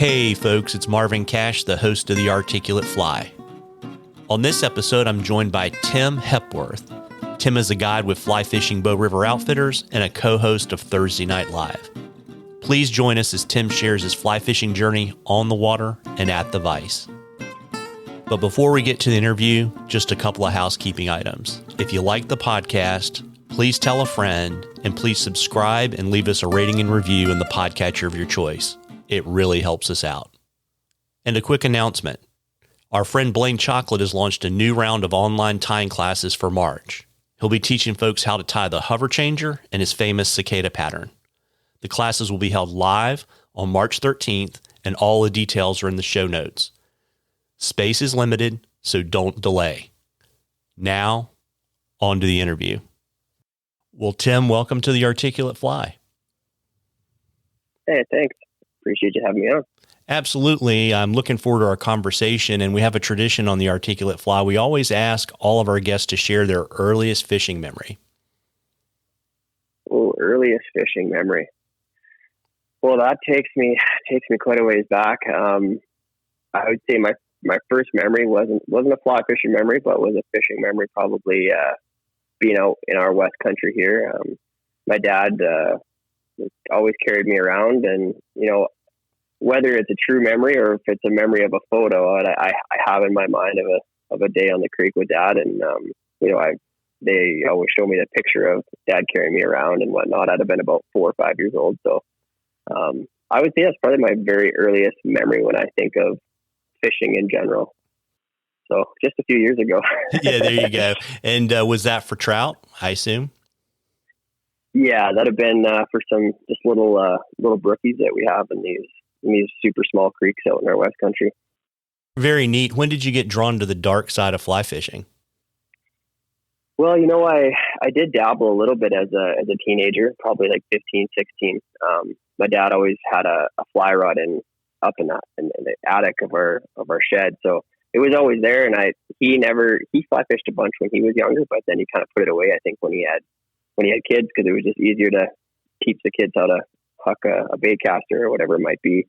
Hey folks, it's Marvin Cash, the host of The Articulate Fly. On this episode, I'm joined by Tim Hepworth. Tim is a guide with Fly Fishing Bow River Outfitters and a co-host of Thursday Night Live. Please join us as Tim shares his fly fishing journey on the water and at the vise. But before we get to the interview, just a couple of housekeeping items. If you like the podcast, please tell a friend, and please subscribe and leave us a rating and review in the podcatcher of your choice. It really helps us out. And a quick announcement. Our friend Blaine Chocolate has launched a new round of online tying classes for March. He'll be teaching folks how to tie the hover changer and his famous cicada pattern. The classes will be held live on March 13th, and all the details are in the show notes. Space is limited, so don't delay. Now, on to the interview. Well, Tim, welcome to The Articulate Fly. Hey, thanks. Appreciate you having me on. Absolutely. I'm looking forward to our conversation, and we have a tradition on The Articulate Fly. We always ask all of our guests to share their earliest fishing memory. Oh, earliest fishing memory. Well, that takes me quite a ways back. I would say my first memory wasn't a fly fishing memory, but was a fishing memory, probably being out in our West Country here. My dad always carried me around, and whether it's a true memory or if it's a memory of a photo, I have in my mind of a day on the creek with Dad, and they always show me the picture of Dad carrying me around and whatnot. I'd have been about 4 or 5 years old, so I would say that's probably my very earliest memory when I think of fishing in general. So just a few years ago. Yeah, there you go. And was that for trout, I assume? Yeah, that'd have been for some just little brookies that we have in these super small creeks out in our West Country. Very neat. When did you get drawn to the dark side of fly fishing? Well, I did dabble a little bit as a teenager, probably like 15, 16. My dad always had a fly rod up in the attic of our shed, so it was always there. And he fly fished a bunch when he was younger, but then he kind of put it away, I think, when he had kids, because it was just easier to teach the kids how to huck a bait caster or whatever it might be.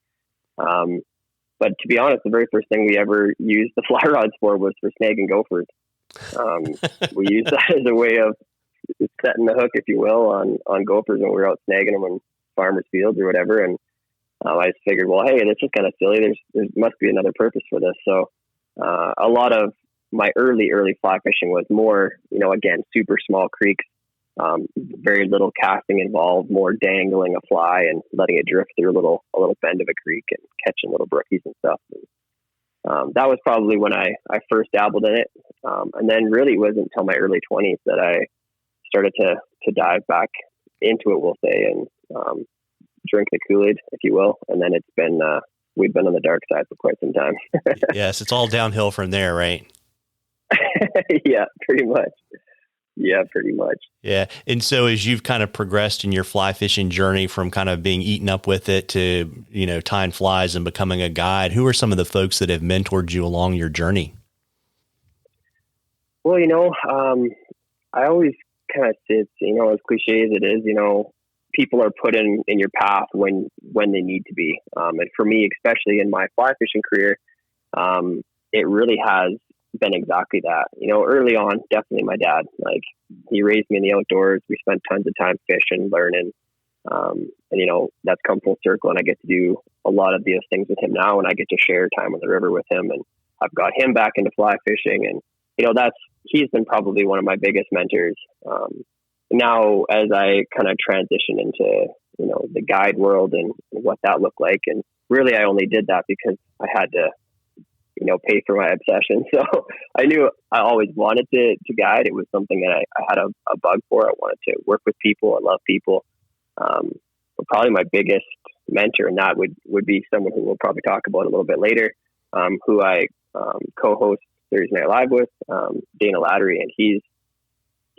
But to be honest, the very first thing we ever used the fly rods for was for snagging gophers. We used that as a way of setting the hook, if you will, on gophers when we were out snagging them in farmers' fields or whatever. And I just figured, well, hey, this is kind of silly. There must be another purpose for this. So a lot of my early fly fishing was more, again, super small creeks, very little casting involved, more dangling a fly and letting it drift through a little bend of a creek and catching little brookies and stuff. And that was probably when I first dabbled in it. And then really it wasn't until my early 20s that I started to dive back into it, we'll say, and drink the Kool-Aid, if you will. And then it's been, we've been on the dark side for quite some time. Yes, it's all downhill from there, right? Yeah, pretty much. Yeah. And so as you've kind of progressed in your fly fishing journey from kind of being eaten up with it to, tying flies and becoming a guide, who are some of the folks that have mentored you along your journey? Well, I always kind of say, as cliche as it is, people are put in your path when they need to be. And for me, especially in my fly fishing career, it really has been exactly that. Early on, definitely my dad. Like, he raised me in the outdoors. We spent tons of time fishing, learning, and that's come full circle. And I get to do a lot of these things with him now, and I get to share time on the river with him. And I've got him back into fly fishing, and he's been probably one of my biggest mentors. Now, as I kind of transition into the guide world and what that looked like, and really I only did that because I had to pay for my obsession. So I knew I always wanted to guide. It was something that I had a bug for. I wanted to work with people. I love people. But probably my biggest mentor, and that would be someone who we'll probably talk about a little bit later, who I co-host Thursday Night Live with, Dana Lattery. And he's,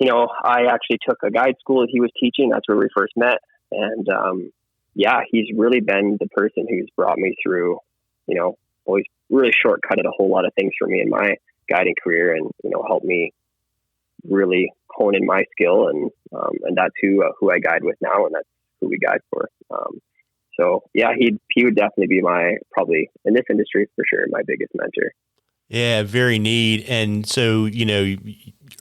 I actually took a guide school that he was teaching. That's where we first met. And he's really been the person who's brought me through, always really shortcutted a whole lot of things for me in my guiding career, and helped me really hone in my skill, and that's who I guide with now, and that's who we guide for. So yeah, he would definitely be probably in this industry for sure, my biggest mentor. Yeah, very neat. And so,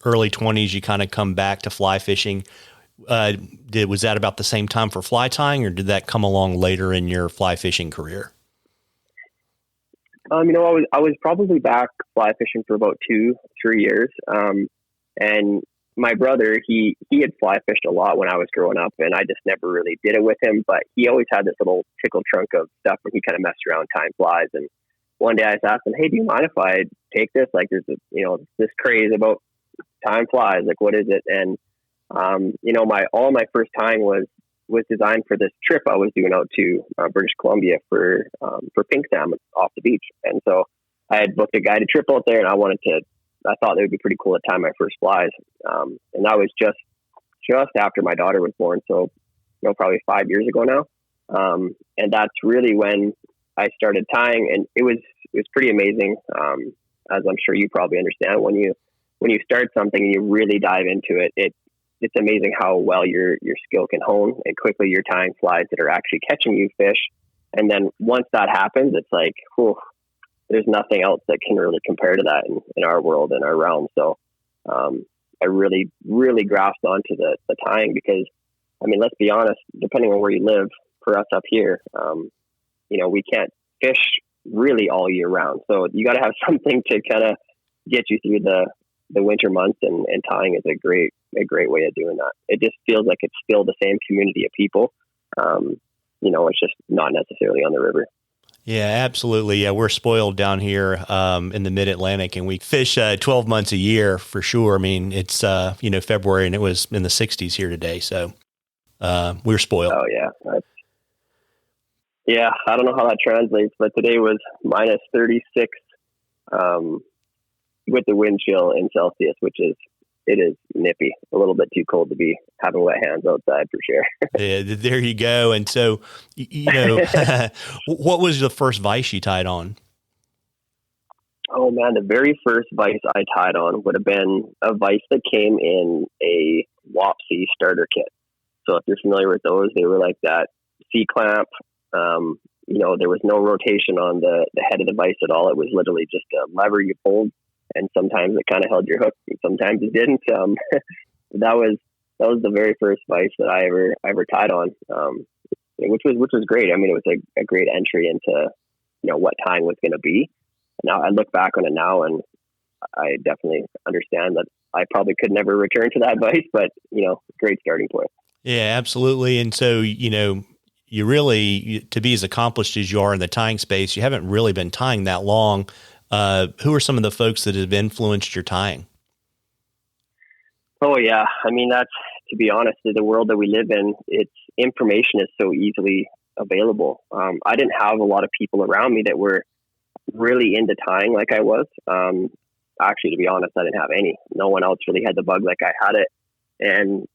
early 20s, you kind of come back to fly fishing. Was that about the same time for fly tying, or did that come along later in your fly fishing career? I was probably back fly fishing for about 2-3 years. And my brother, he had fly fished a lot when I was growing up, and I just never really did it with him. But he always had this little tickle trunk of stuff where he kind of messed around tying flies. And one day I just asked him, "Hey, do you mind if I take this? Like, there's this craze about tying flies. Like, what is it?" And all my first tying was designed for this trip I was doing out to British Columbia for pink salmon off the beach. And so I had booked a guided trip out there, and I thought it would be pretty cool to tie my first flies. And that was just after my daughter was born. So, probably 5 years ago now. And that's really when I started tying, and it was pretty amazing. As I'm sure you probably understand, when you start something and you really dive into it, it's amazing how well your skill can hone, and quickly you're tying flies that are actually catching you fish. And then once that happens, it's like, whew, there's nothing else that can really compare to that in our world, in our realm. So I really, really grasped onto the tying, because, let's be honest, depending on where you live, for us up here, we can't fish really all year round. So you got to have something to kind of get you through the winter months, and tying is a great way of doing that. It just feels like it's still the same community of people. It's just not necessarily on the river. Yeah, absolutely. Yeah, we're spoiled down here in the Mid-Atlantic, and we fish 12 months a year for sure. It's February, and it was in the 60s here today, so we're spoiled. Oh yeah, yeah. I don't know how that translates, but today was minus 36 with the wind chill in Celsius, it is nippy, a little bit too cold to be having wet hands outside for sure. Yeah, there you go. And so, what was the first vise you tied on? Oh man, the very first vise I tied on would have been a vise that came in a Wapsi starter kit. So if you're familiar with those, they were like that C-clamp. There was no rotation on the head of the vise at all. It was literally just a lever you pulled, and sometimes it kind of held your hook, and sometimes it didn't. That was the very first vise that I ever tied on, which was great. It was a great entry into what tying was going to be. Now I look back on it now, and I definitely understand that I probably could never return to that vise, but great starting point. Yeah, absolutely. And so you really, to be as accomplished as you are in the tying space, you haven't really been tying that long. Who are some of the folks that have influenced your tying? Oh yeah. That's, to be honest, the world that we live in, information is so easily available. I didn't have a lot of people around me that were really into tying like I was. Actually, to be honest, I didn't have any. No one else really had the bug like I had it. And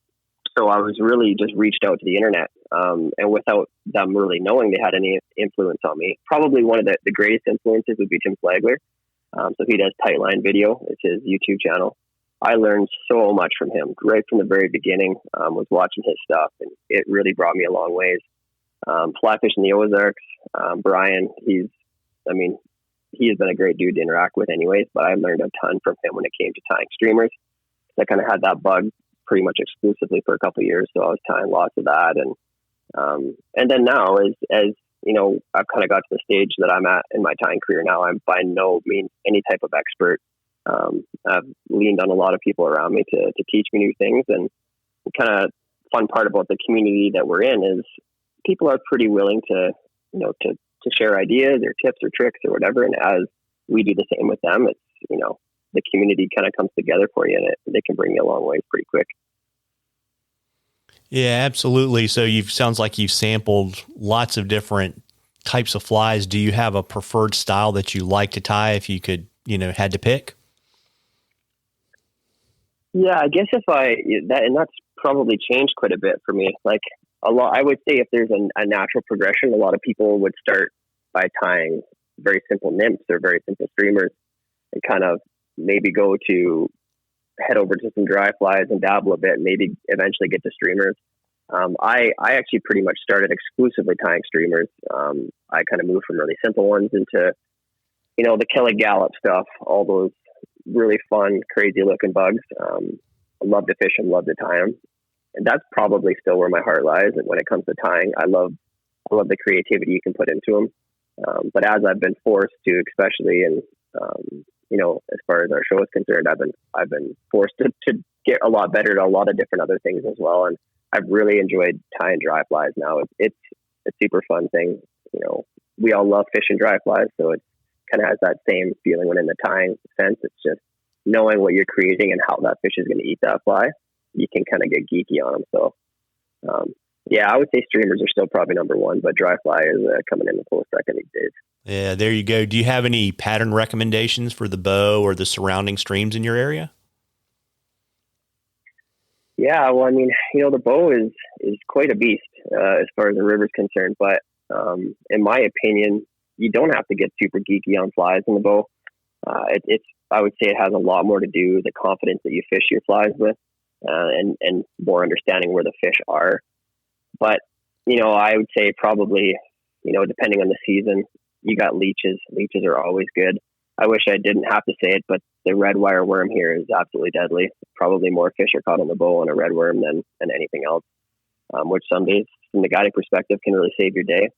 so I was really just reached out to the internet, and without them really knowing they had any influence on me. Probably one of the greatest influences would be Tim Flagler. So he does Tightline Video. It's his YouTube channel. I learned so much from him right from the very beginning. Was watching his stuff, and it really brought me a long ways. Fly fishing the Ozarks. Brian, he has been a great dude to interact with anyways, but I learned a ton from him when it came to tying streamers. I kind of had that bug pretty much exclusively for a couple of years. So I was tying lots of that. And then now as I've kind of got to the stage that I'm at in my tying career now, I'm by no means any type of expert. I've leaned on a lot of people around me to teach me new things. And the kind of fun part about the community that we're in is people are pretty willing to share ideas or tips or tricks or whatever. And as we do the same with them, it's, the community kind of comes together for you, and they can bring you a long way pretty quick. Yeah, absolutely. So sounds like you've sampled lots of different types of flies. Do you have a preferred style that you like to tie if you could, had to pick? Yeah, I guess that's probably changed quite a bit for me. Like I would say if there's a natural progression, a lot of people would start by tying very simple nymphs or very simple streamers and kind of maybe go to head over to some dry flies and dabble a bit, and maybe eventually get to streamers. I actually pretty much started exclusively tying streamers. I kind of moved from really simple ones into, the Kelly Gallop stuff, all those really fun, crazy looking bugs. I love to fish them, love to tie them. And that's probably still where my heart lies. And when it comes to tying, I love the creativity you can put into them. But as I've been forced to, especially in, as far as our show is concerned, I've been forced to get a lot better at a lot of different other things as well. And I've really enjoyed tying dry flies now. It's a super fun thing. We all love fishing dry flies, so it kind of has that same feeling when in the tying sense. It's just knowing what you're creating and how that fish is going to eat that fly. You can kind of get geeky on them. So, I would say streamers are still probably number one, but dry fly is coming in a close second these days. Yeah, there you go. Do you have any pattern recommendations for the bow or the surrounding streams in your area? Yeah, well, I mean, the bow is quite a beast as far as the river's concerned. But in my opinion, you don't have to get super geeky on flies in the bow. I would say it has a lot more to do with the confidence that you fish your flies with, and more understanding where the fish are. But I would say probably, depending on the season, you got leeches. Leeches are always good. I wish I didn't have to say it, but the red wire worm here is absolutely deadly. Probably more fish are caught on the bow on a red worm than anything else, which some days, from the guiding perspective, can really save your day.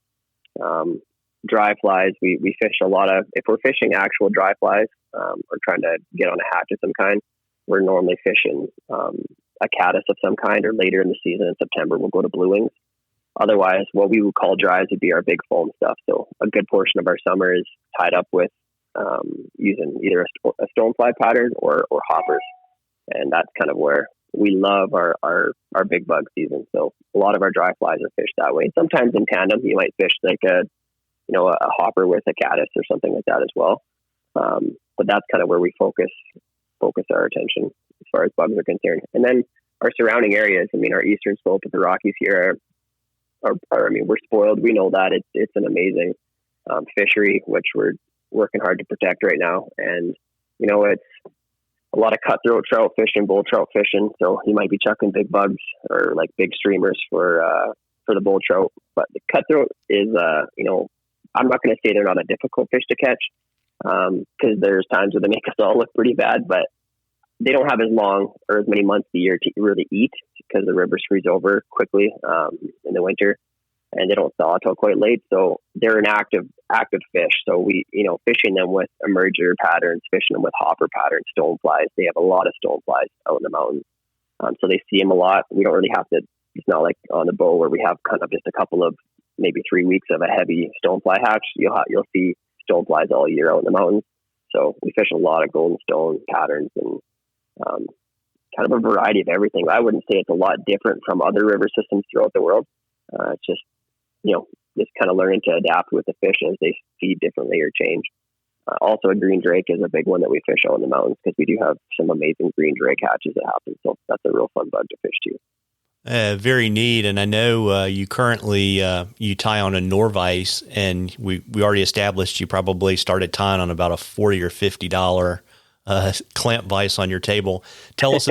Dry flies, we fish a lot of, if we're fishing actual dry flies, or trying to get on a hatch of some kind, we're normally fishing a caddis of some kind, or later in the season in September, we'll go to blue wings. Otherwise, what we would call dries would be our big foam stuff. So a good portion of our summer is tied up with using either a stonefly pattern or hoppers. And that's kind of where we love our big bug season. So a lot of our dry flies are fished that way. Sometimes in tandem, you might fish like a hopper with a caddis or something like that as well. But that's kind of where we focus our attention as far as bugs are concerned. And then our surrounding areas, our eastern slope of the Rockies here we're spoiled. We know that it's an amazing fishery, which we're working hard to protect right now. And, it's a lot of cutthroat trout fishing, bull trout fishing. So you might be chucking big bugs or like big streamers for the bull trout. But the cutthroat is, I'm not going to say they're not a difficult fish to catch, because there's times where they make us all look pretty bad, but they don't have as long or as many months a year to really eat, because the rivers freeze over quickly in the winter, and they don't thaw until quite late. So they're an active fish. So we, fishing them with emerger patterns, fishing them with hopper patterns, stoneflies. They have a lot of stoneflies out in the mountains. So they see them a lot. We don't really have to, it's not like on the bow where we have kind of just a couple of, maybe 3 weeks of a heavy stonefly hatch. You'll see stoneflies all year out in the mountains. So we fish a lot of golden stone patterns and kind of a variety of everything. I wouldn't say it's a lot different from other river systems throughout the world. It's just, just kind of learning to adapt with the fish as they feed differently or change. Also, a green drake is a big one that we fish out in the mountains, because we do have some amazing green drake hatches that happen. So that's a real fun bug to fish too. Very neat. And I know you currently you tie on a Norvise, and we already established you probably started tying on about a $40 or $50 clamp vise on your table. Tell us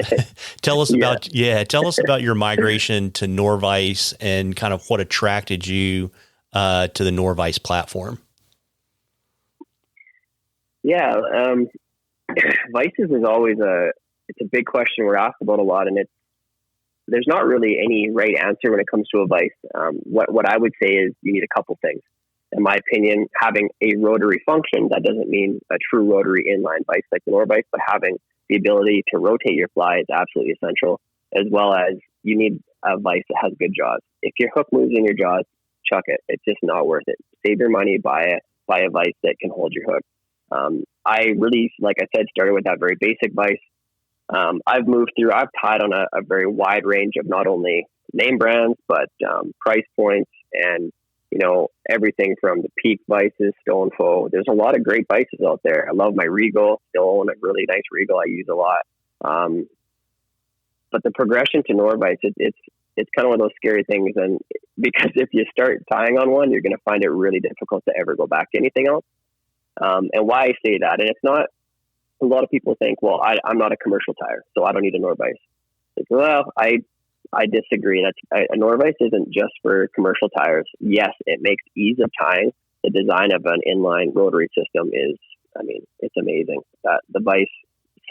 about your migration to Norvise and kind of what attracted you to the Norvise platform. Yeah, vices is always it's a big question we're asked about a lot, and there's not really any right answer when it comes to a vise. What I would say is you need a couple things. In my opinion, having a rotary function, that doesn't mean a true rotary inline vise like the Norvise, but having the ability to rotate your fly is absolutely essential, as well as you need a vise that has good jaws. If your hook moves in your jaws, chuck it. It's just not worth it. Save your money, buy a vise that can hold your hook. I really, like I said, started with that very basic vise. I've tied on a very wide range of not only name brands, but price points, and everything from the Peak vices, Stone Foe. There's a lot of great vices out there. I love my Regal. Still own a really nice Regal I use a lot. But the progression to Norvise, it's kind of one of those scary things. And because if you start tying on one, you're going to find it really difficult to ever go back to anything else. And why I say that, and it's not, a lot of people think, well, I'm not a commercial tyer, so I don't need a Norvise. Like, well, I I disagree. A Norvise isn't just for commercial tires. Yes, it makes ease of tying. The design of an inline rotary system is, it's amazing. The vise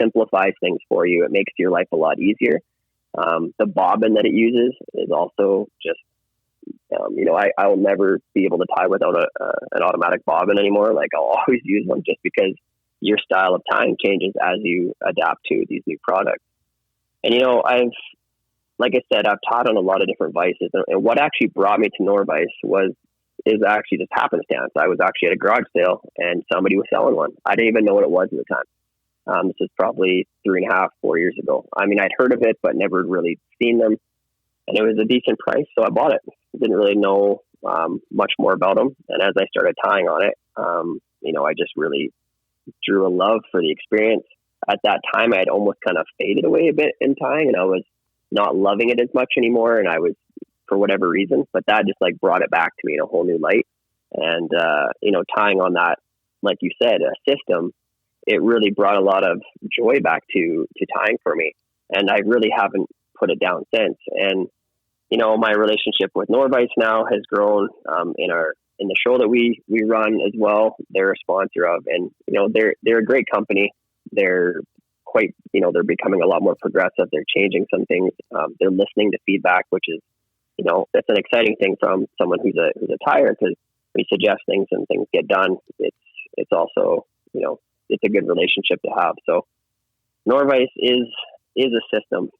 simplifies things for you. It makes your life a lot easier. The bobbin that it uses is also just, I will never be able to tie without an automatic bobbin anymore. Like, I'll always use one just because your style of tying changes as you adapt to these new products. And, like I said, I've taught on a lot of different vices, and what actually brought me to Norvise is actually just happenstance. I was actually at a garage sale and somebody was selling one. I didn't even know what it was at the time. This is probably 3.5, 4 years ago. I'd heard of it, but never really seen them. And it was a decent price, so I bought it. Didn't really know much more about them. And as I started tying on it, I just really drew a love for the experience. At that time, I had almost kind of faded away a bit in tying, and I was not loving it as much anymore. And I was, for whatever reason, but that just like brought it back to me in a whole new light. And, tying on that, like you said, a system, it really brought a lot of joy back to tying for me. And I really haven't put it down since. And, my relationship with Norvise now has grown, in the show that we run as well. They're a sponsor of, and, they're a great company. They're quite, they're becoming a lot more progressive. They're changing some things. They're listening to feedback, which is, that's an exciting thing from someone who's a tyer, because we suggest things and things get done. It's also, it's a good relationship to have. So Norvise is a system.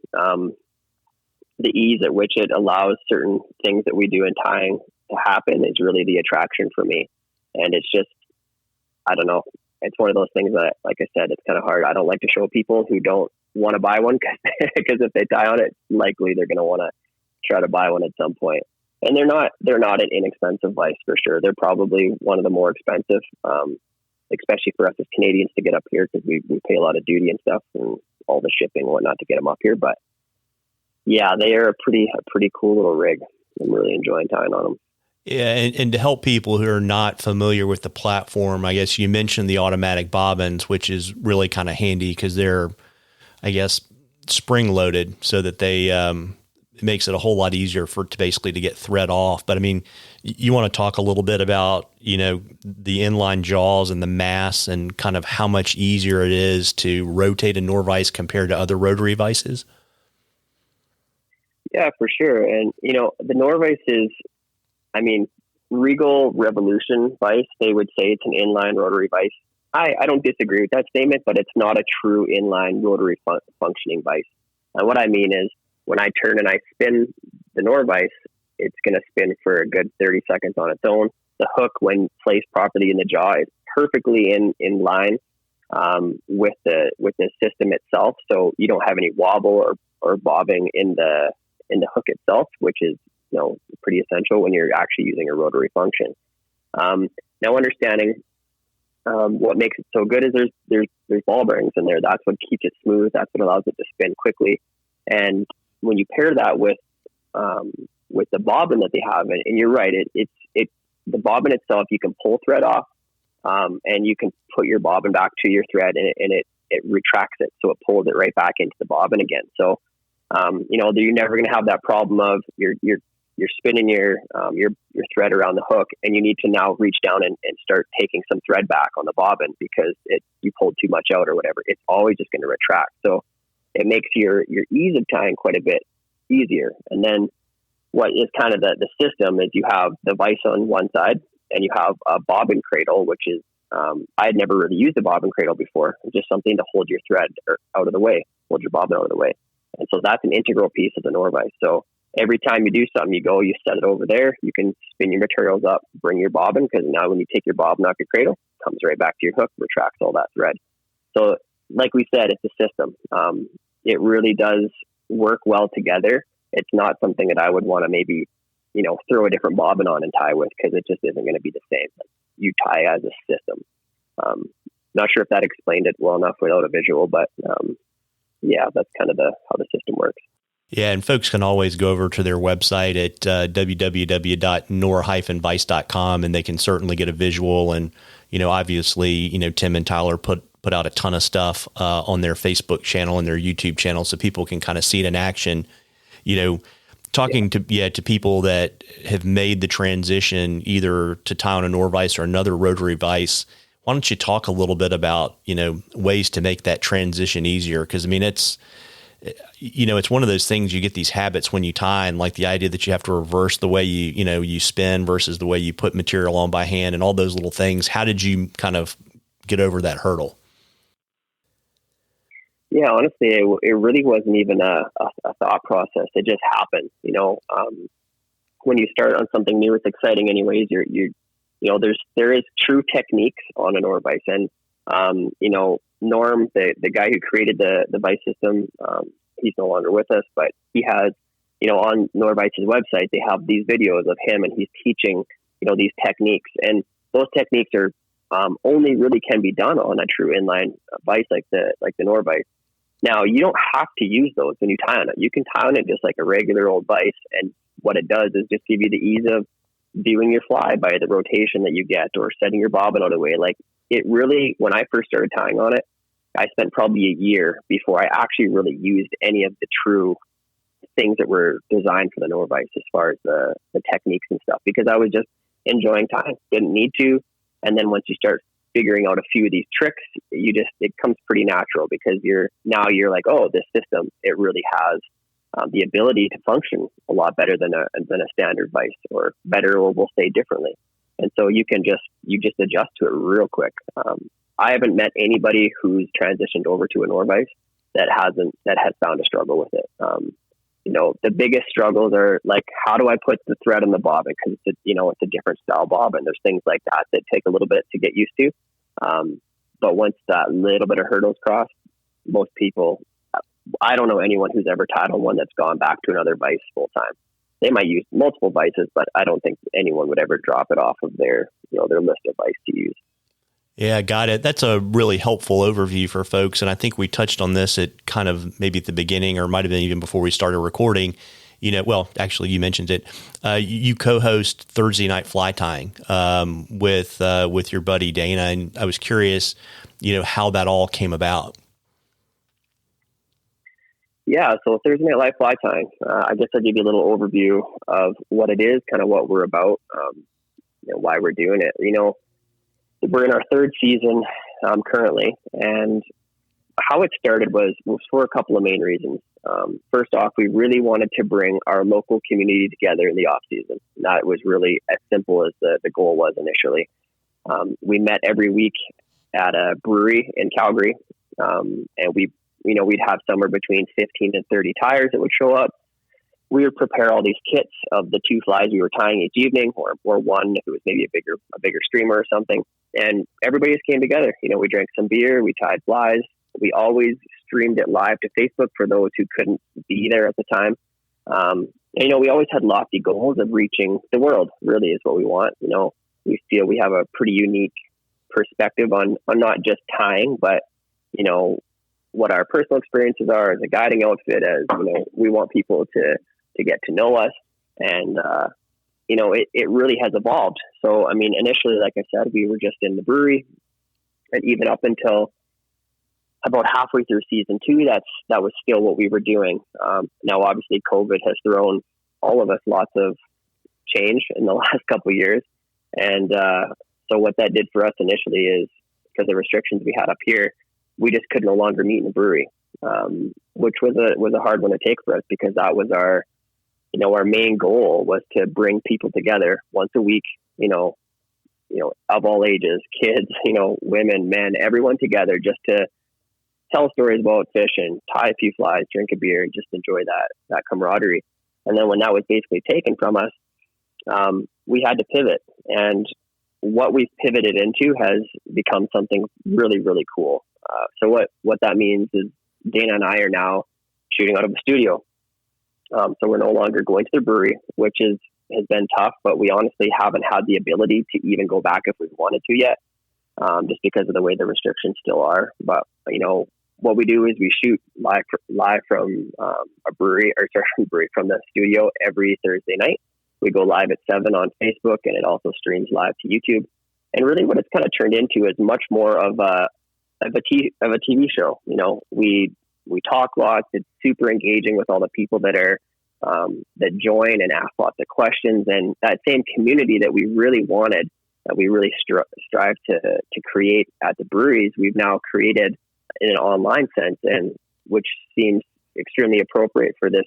The ease at which it allows certain things that we do in tying to happen is really the attraction for me. And it's just, I don't know. It's one of those things that, like I said, it's kind of hard. I don't like to show people who don't want to buy one because if they tie on it, likely they're going to want to try to buy one at some point. And they're not an inexpensive vice for sure. They're probably one of the more expensive, especially for us as Canadians to get up here, because we pay a lot of duty and stuff and all the shipping and whatnot to get them up here. But yeah, they are a pretty cool little rig. I'm really enjoying tying on them. Yeah, and to help people who are not familiar with the platform, I guess you mentioned the automatic bobbins, which is really kind of handy because they're, I guess, spring loaded so that they it makes it a whole lot easier to basically to get thread off. But you want to talk a little bit about, the inline jaws and the mass and kind of how much easier it is to rotate a Norvise compared to other rotary vices? Yeah, for sure. And, the Norvise is, Regal Revolution vice, they would say it's an inline rotary vice. I don't disagree with that statement, but it's not a true inline rotary functioning vice. And what I mean is, when I turn and I spin the Norvise, it's going to spin for a good 30 seconds on its own. The hook, when placed properly in the jaw, is perfectly in line with the system itself. So you don't have any wobble or bobbing in the hook itself, which is pretty essential when you're actually using a rotary function. Now, understanding what makes it so good is there's ball bearings in there. That's what keeps it smooth. That's what allows it to spin quickly. And when you pair that with the bobbin that they have, and you're right, the bobbin itself, you can pull thread off, and you can put your bobbin back to your thread, and it retracts it, so it pulls it right back into the bobbin again. So you're never going to have that problem of you're spinning your thread around the hook, and you need to now reach down and start taking some thread back on the bobbin because you pulled too much out or whatever. It's always just going to retract. So it makes your ease of tying quite a bit easier. And then what is kind of the system is you have the vise on one side and you have a bobbin cradle, which is, I had never really used a bobbin cradle before. It's just something to hold your thread out of the way, hold your bobbin out of the way. And so that's an integral piece of the Norvise. So every time you do something, you set it over there, you can spin your materials up, bring your bobbin, because now when you take your bobbin off your cradle, it comes right back to your hook, retracts all that thread. So like we said, it's a system. It really does work well together. It's not something that I would want to maybe, throw a different bobbin on and tie with, because it just isn't going to be the same. You tie as a system. Not sure if that explained it well enough without a visual, but yeah, that's kind of how the system works. Yeah, and folks can always go over to their website at www.nor-vice.com, and they can certainly get a visual. And, obviously, Tim and Tyler put out a ton of stuff on their Facebook channel and their YouTube channel, so people can kind of see it in action. talking to people that have made the transition either to tie on an oar vise or another rotary vise, why don't you talk a little bit about, ways to make that transition easier? Because, I mean, it's one of those things, you get these habits when you tie, and like the idea that you have to reverse the way you spin versus the way you put material on by hand and all those little things. How did you kind of get over that hurdle? Yeah, honestly, it really wasn't even a thought process. It just happened. When you start on something new, it's exciting anyways. There is true techniques on an oar vise, and Norm, the guy who created the vise system, he's no longer with us, but he has, on Norvice's website, they have these videos of him, and he's teaching, these techniques, and those techniques are only really can be done on a true inline vise like the Norvice. Now, you don't have to use those when you tie on it. You can tie on it just like a regular old vise, and what it does is just give you the ease of viewing your fly by the rotation that you get, or setting your bobbin out of the way. Like, it really, when I first started tying on it, I spent probably a year before I actually really used any of the true things that were designed for the Norvice as far as the techniques and stuff, because I was just enjoying tying, didn't need to. And then once you start figuring out a few of these tricks, it comes pretty natural, because you're like, oh, this system, it really has the ability to function a lot better than a standard vise, or better, or will say differently. And so you just adjust to it real quick. I haven't met anybody who's transitioned over to an oar vise that has found a struggle with it. The biggest struggles are like, how do I put the thread on the bobbin? Because it's a different style bobbin. There's things like that take a little bit to get used to. But once that little bit of hurdles crossed, most people, I don't know anyone who's ever tied on one that's gone back to another vise full time. They might use multiple vices, but I don't think anyone would ever drop it off of their list of vice to use. Yeah, got it. That's a really helpful overview for folks. And I think we touched on this at kind of maybe at the beginning, or might have been even before we started recording. Actually, you mentioned it. You co-host Thursday Night Fly Tying with your buddy Dana, and I was curious, how that all came about. Yeah, so Thursday Night Live Fly Tying. I guess I'll give you a little overview of what it is, kind of what we're about, why we're doing it. We're in our third season currently, and how it started was for a couple of main reasons. First off, we really wanted to bring our local community together in the off season. That was really as simple as the goal was initially. We met every week at a brewery in Calgary, and we'd have somewhere between 15 and 30 tires that would show up. We would prepare all these kits of the two flies we were tying each evening, or one if it was maybe a bigger streamer or something. And everybody just came together. We drank some beer, we tied flies. We always streamed it live to Facebook for those who couldn't be there at the time. We always had lofty goals of reaching the world, really is what we want. We feel we have a pretty unique perspective on not just tying, but, what our personal experiences are as a guiding outfit, as, we want people to get to know us. And, it really has evolved. So, I mean, initially, like I said, we were just in the brewery, and even up until about halfway through season 2, that was still what we were doing. Now, obviously, COVID has thrown all of us lots of change in the last couple of years. And so what that did for us initially is, because of the restrictions we had up here, we just could no longer meet in the brewery, which was a hard one to take for us, because that was our main goal, was to bring people together once a week, of all ages, kids, women, men, everyone together, just to tell stories about fishing, tie a few flies, drink a beer, and just enjoy that camaraderie. And then when that was basically taken from us, we had to pivot. And what we've pivoted into has become something really, really cool. So what that means is Dana and I are now shooting out of the studio. So we're no longer going to the brewery, which has been tough, but we honestly haven't had the ability to even go back if we wanted to yet, just because of the way the restrictions still are. But, what we do is we shoot live from from the studio every Thursday night. We go live at 7 on Facebook, and it also streams live to YouTube. And really what it's kind of turned into is much more of a TV show. We talk lots. It's super engaging with all the people that are that join and ask lots of questions, and that same community that we really wanted, that we really strive to create at the breweries, we've now created in an online sense, and which seems extremely appropriate for this,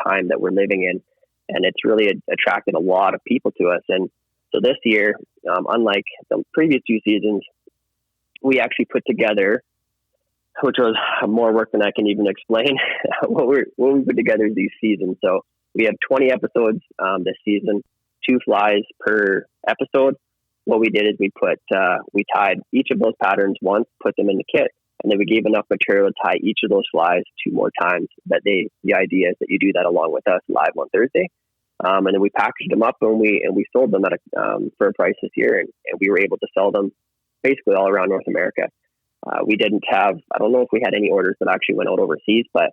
time that we're living in. And it's really attracted a lot of people to us. And so this year, unlike the previous 2 seasons, we actually put together, which was more work than I can even explain, what we put together these seasons. So we have 20 episodes this season, 2 flies per episode. What we did is we tied each of those patterns once, put them in the kit, and then we gave enough material to tie each of those flies 2 more times. The idea is that you do that along with us live on Thursday. And then we packaged them up and we sold them at for a price this year, and we were able to sell them basically all around North America. We didn't have, I don't know if we had any orders that actually went out overseas, but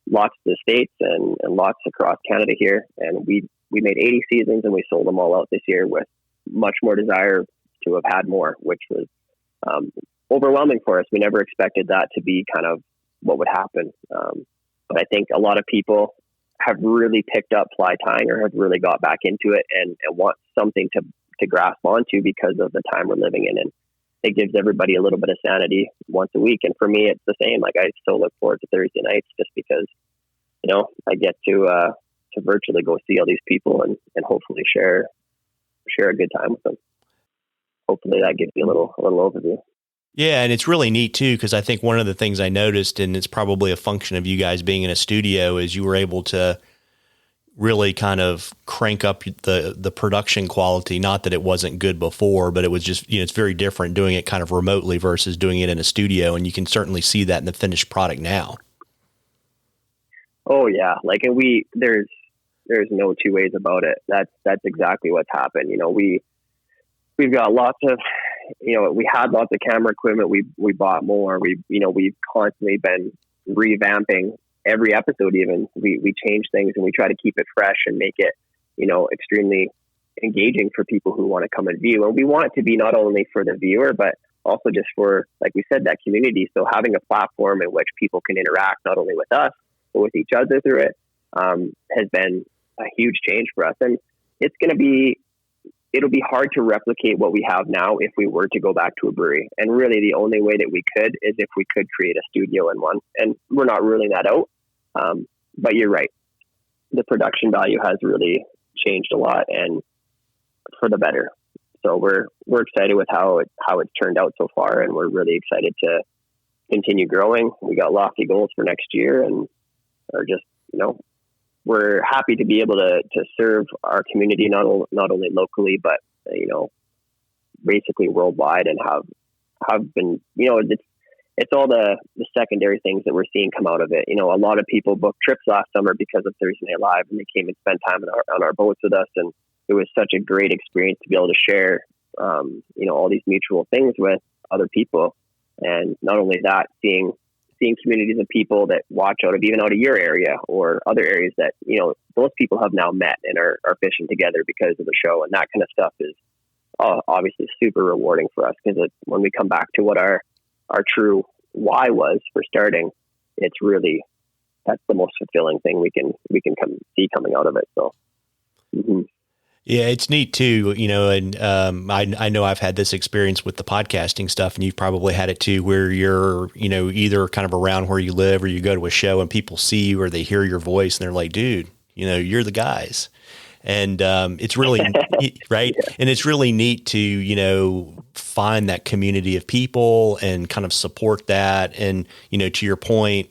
lots to the States and lots across Canada here. And we made 80 seasons and we sold them all out this year with much more desire to have had more, which was overwhelming for us. We never expected that to be kind of what would happen. But I think a lot of people have really picked up fly tying or have really got back into it and want something to grasp onto because of the time we're living in. And it gives everybody a little bit of sanity once a week. And for me, it's the same. Like, I still look forward to Thursday nights just because, I get to virtually go see all these people and hopefully share a good time with them. Hopefully that gives you a little overview. Yeah. And it's really neat too, because I think one of the things I noticed, and it's probably a function of you guys being in a studio, is you were able to really kind of crank up the production quality. Not that it wasn't good before, but it was just, it's very different doing it kind of remotely versus doing it in a studio. And you can certainly see that in the finished product now. Oh yeah. Like, and there's no 2 ways about it. That's exactly what's happened. We've got lots of, we had lots of camera equipment. We bought more. We've constantly been revamping every episode. Even we change things and we try to keep it fresh and make it, extremely engaging for people who want to come and view. And we want it to be not only for the viewer, but also just for, like we said, that community. So having a platform in which people can interact not only with us, but with each other through it, has been a huge change for us. And it'll be hard to replicate what we have now if we were to go back to a brewery. And really the only way that we could is if we could create a studio in one. And we're not ruling that out. But you're right. The production value has really changed a lot and for the better. So we're excited with how it's turned out so far. And we're really excited to continue growing. We got lofty goals for next year and are just, we're happy to be able to serve our community, not only locally, but, basically worldwide, and have been, it's all the secondary things that we're seeing come out of it. A lot of people booked trips last summer because of Thursday Night Live, and they came and spent time on our boats with us. And it was such a great experience to be able to share, all these mutual things with other people. And not only that, seeing communities of people that watch out of your area or other areas that, those people have now met and are fishing together because of the show. And that kind of stuff is obviously super rewarding for us, because when we come back to what our true why was for starting, it's really, that's the most fulfilling thing we can see coming out of it. So, mm-hmm. Yeah, it's neat too, and I know I've had this experience with the podcasting stuff, and you've probably had it too, where you're, either kind of around where you live or you go to a show and people see you or they hear your voice and they're like, dude, you're the guys. And it's really, right. Yeah. And it's really neat to, find that community of people and kind of support that. And, to your point,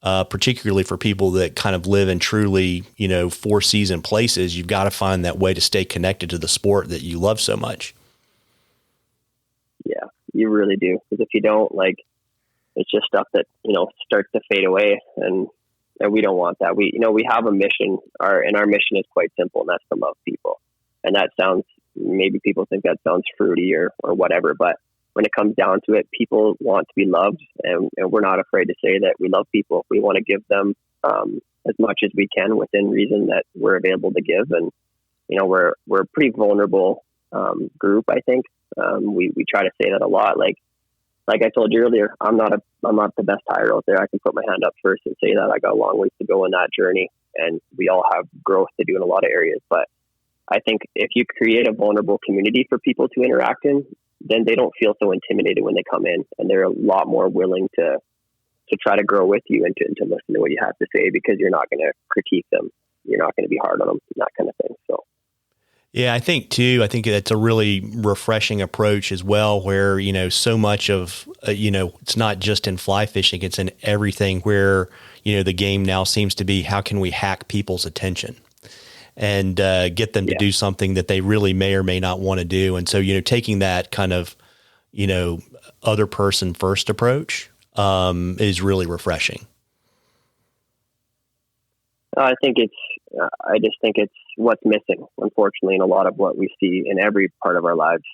particularly for people that kind of live in truly, 4-season places, you've got to find that way to stay connected to the sport that you love so much. Yeah, you really do. Because if you don't, it's just stuff that, starts to fade away, and we don't want that. We have a mission, and our mission is quite simple, and that's to love people. And that sounds, maybe people think that sounds fruity or whatever, but when it comes down to it, people want to be loved, and we're not afraid to say that we love people. We want to give them as much as we can within reason that we're available to give. And, we're a pretty vulnerable group, I think. We try to say that a lot. Like, like I told you earlier, I'm not the best hirer out there. I can put my hand up first and say that I got a long ways to go in that journey, and we all have growth to do in a lot of areas. But I think if you create a vulnerable community for people to interact in, then they don't feel so intimidated when they come in, and they're a lot more willing to try to grow with you and to listen to what you have to say, because you're not going to critique them. You're not going to be hard on them, that kind of thing. So. Yeah, I think that's a really refreshing approach as well, where, so much of, it's not just in fly fishing, it's in everything, where, the game now seems to be, how can we hack people's attention and get them to do something that they really may or may not want to do. And so, taking that kind of, other person first approach is really refreshing. I just think it's what's missing, unfortunately, in a lot of what we see in every part of our lives.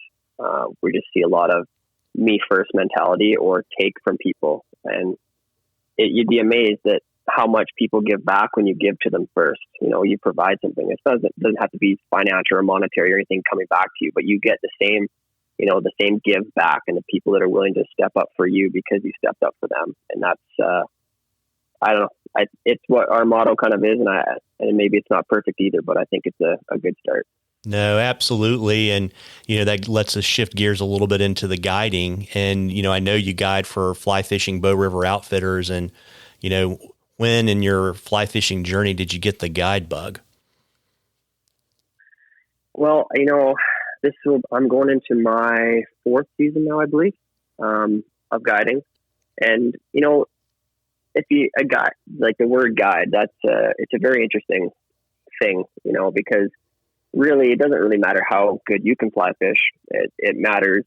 We just see a lot of me first mentality or take from people. And you'd be amazed at how much people give back when you give to them first. You provide something. It doesn't have to be financial or monetary or anything coming back to you, but you get the same give back, and the people that are willing to step up for you because you stepped up for them. And that's, I don't know. It's what our motto kind of is, and maybe it's not perfect either, but I think it's a good start. No, absolutely. And, that lets us shift gears a little bit into the guiding. And, I know you guide for Fly Fishing Bow River Outfitters, and, when in your fly fishing journey did you get the guide bug? Well, I'm going into my 4th season now, I believe, of guiding. And, a guide, like the word guide, it's a very interesting thing, because really it doesn't really matter how good you can fly fish. It matters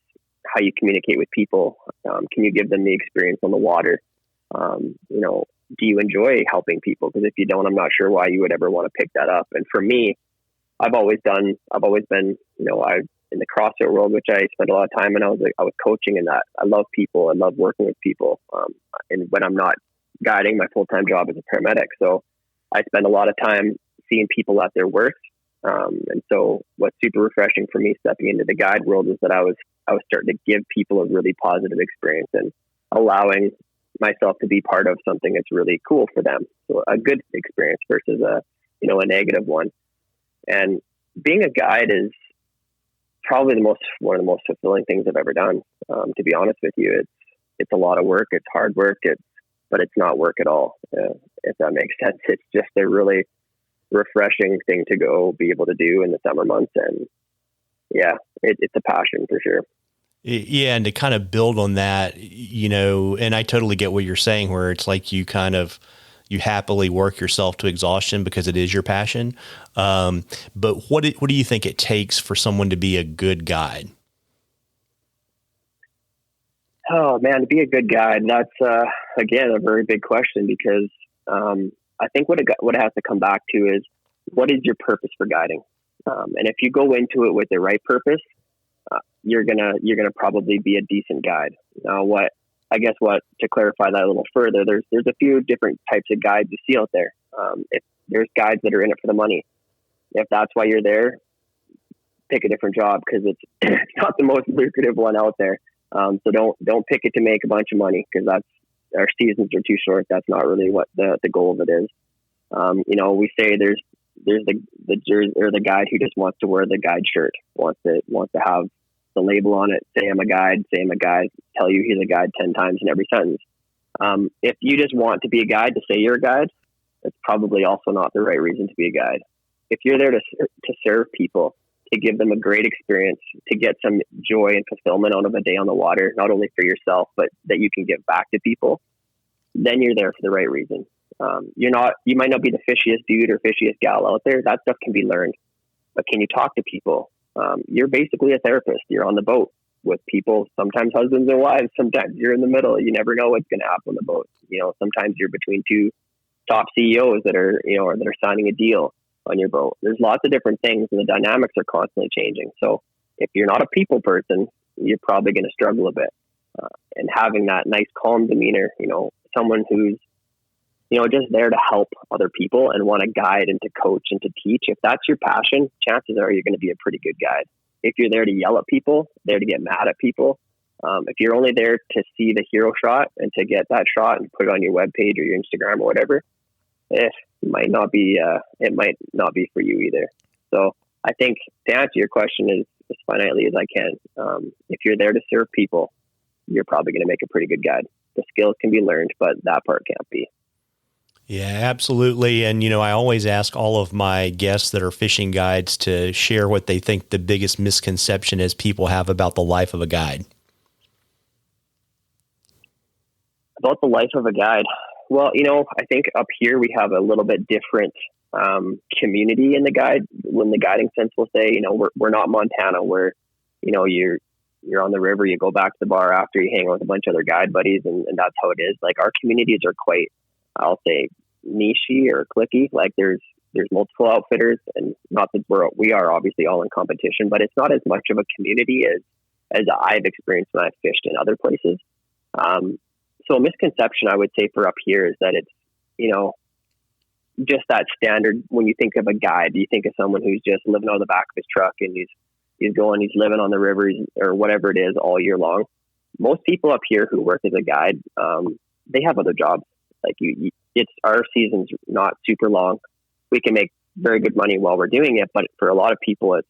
how you communicate with people. Can you give them the experience on the water? Do you enjoy helping people? Because if you don't, I'm not sure why you would ever want to pick that up. And for me, I've always been, in the CrossFit world, which I spent a lot of time in. I was coaching in that. I love people. I love working with people. And when I'm not guiding, my full-time job is a paramedic. So I spend a lot of time seeing people at their worst. And so what's super refreshing for me stepping into the guide world is that I was starting to give people a really positive experience and allowing myself to be part of something that's really cool for them. So a good experience versus a negative one. And being a guide is probably one of the most fulfilling things I've ever done. To be honest with you, it's a lot of work. It's hard work. But it's not work at all. If that makes sense. It's just a really refreshing thing to go be able to do in the summer months. And yeah, it's a passion for sure. Yeah. And to kind of build on that, and I totally get what you're saying, where it's like you happily work yourself to exhaustion because it is your passion. But what do you think it takes for someone to be a good guide? Oh man, to be a good guide, that's again a very big question, because I think what it has to come back to is, what is your purpose for guiding? And if you go into it with the right purpose, you're gonna probably be a decent guide. Now, to clarify that a little further, there's a few different types of guides you see out there. If there's guides that are in it for the money, if that's why you're there, pick a different job, because it's not the most lucrative one out there. So don't pick it to make a bunch of money, because our seasons are too short. That's not really what the goal of it is. We say there's the guide who just wants to wear the guide shirt, wants to have the label on it, say I'm a guide, tell you he's a guide 10 times in every sentence. If you just want to be a guide to say you're a guide, that's probably also not the right reason to be a guide. If you're there to serve people, to give them a great experience, to get some joy and fulfillment out of a day on the water, not only for yourself, but that you can give back to people, then you're there for the right reason. You might not be the fishiest dude or fishiest gal out there. That stuff can be learned, but can you talk to people? You're basically a therapist. You're on the boat with people, sometimes husbands and wives, sometimes you're in the middle. You never know what's going to happen on the boat. Sometimes you're between two top CEOs that are signing a deal on your boat. There's lots of different things, and the dynamics are constantly changing. So if you're not a people person, you're probably going to struggle a bit. And having that nice, calm demeanor, someone who's, just there to help other people and want to guide and to coach and to teach. If that's your passion, chances are you're going to be a pretty good guide. If you're there to yell at people, there to get mad at people, If you're only there to see the hero shot and to get that shot and put it on your webpage or your Instagram or whatever, it might not be for you either. So I think to answer your question as finitely as I can, if you're there to serve people, you're probably going to make a pretty good guide. The skills can be learned, but that part can't be. Yeah, absolutely. And, I always ask all of my guests that are fishing guides to share what they think the biggest misconception is people have about the life of a guide. About the life of a guide. Well, I think up here we have a little bit different community in the guiding sense. We'll say, we're not Montana where, you're on the river, you go back to the bar after, you hang out with a bunch of other guide buddies, and that's how it is. Like, our communities are quite, I'll say, niche-y or cliquey. Like, there's multiple outfitters, and not that we are obviously all in competition, but it's not as much of a community as I've experienced when I've fished in other places. So a misconception I would say for up here is that it's, just that standard. When you think of a guide, you think of someone who's just living on the back of his truck and he's living on the river or whatever it is all year long. Most people up here who work as a guide, they have other jobs. Like it's our season's not super long. We can make very good money while we're doing it, but for a lot of people, it's,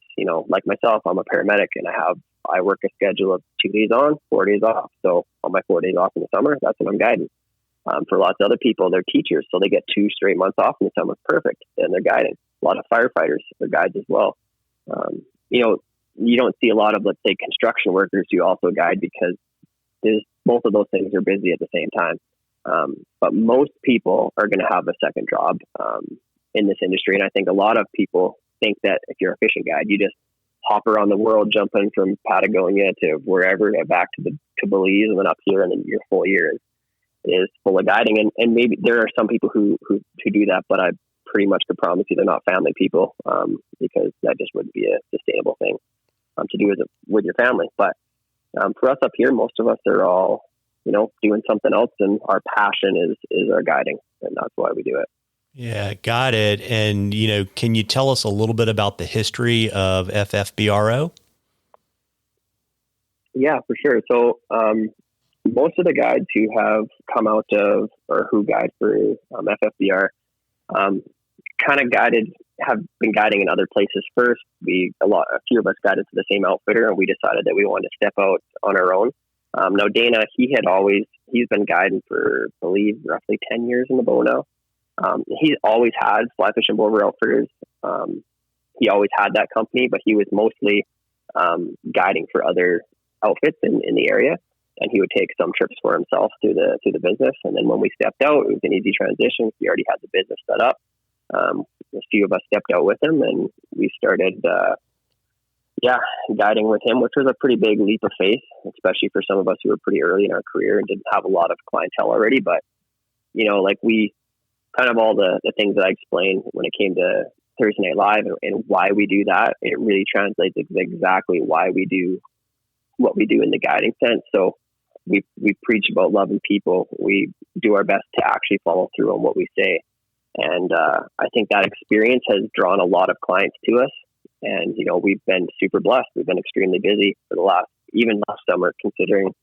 like myself, I'm a paramedic and I work a schedule of 2 days on, 4 days off. So on my 4 days off in the summer, that's when I'm guiding. For lots of other people, they're teachers, so they get 2 straight months off in the summer. Perfect. And they're guiding. A lot of firefighters are guides as well. You don't see a lot of, let's say, construction workers who also guide because both of those things are busy at the same time. But most people are going to have a second job in this industry. And I think a lot of people think that if you're a fishing guide, you just hop around the world, jumping from Patagonia to wherever, back to Belize and then up here, and then your full year is full of guiding. And maybe there are some people who do that, but I pretty much could promise you they're not family people, because that just wouldn't be a sustainable thing to do with your family. But for us up here, most of us are all, doing something else, and our passion is our guiding, and that's why we do it. Yeah, got it. And, can you tell us a little bit about the history of FFBRO? Yeah, for sure. So most of the guides who have come out of or who guide for FFBR kind of have been guiding in other places first. A few of us guided to the same outfitter, and we decided that we wanted to step out on our own. Now Dana, he's been guiding for, I believe, roughly 10 years in the bow now. He's always had Fly Fishing Bow River Outfitters. He always had that company, but he was mostly guiding for other outfits in the area, and he would take some trips for himself through the business. And then when we stepped out, it was an easy transition. He already had the business set up. A few of us stepped out with him, and we started guiding with him, which was a pretty big leap of faith, especially for some of us who were pretty early in our career and didn't have a lot of clientele already. But we kind of all the things that I explained when it came to Thursday Night Live and why we do that, it really translates exactly why we do what we do in the guiding sense. So we preach about loving people. We do our best to actually follow through on what we say. And I think that experience has drawn a lot of clients to us. And, we've been super blessed. We've been extremely busy for even last summer, considering,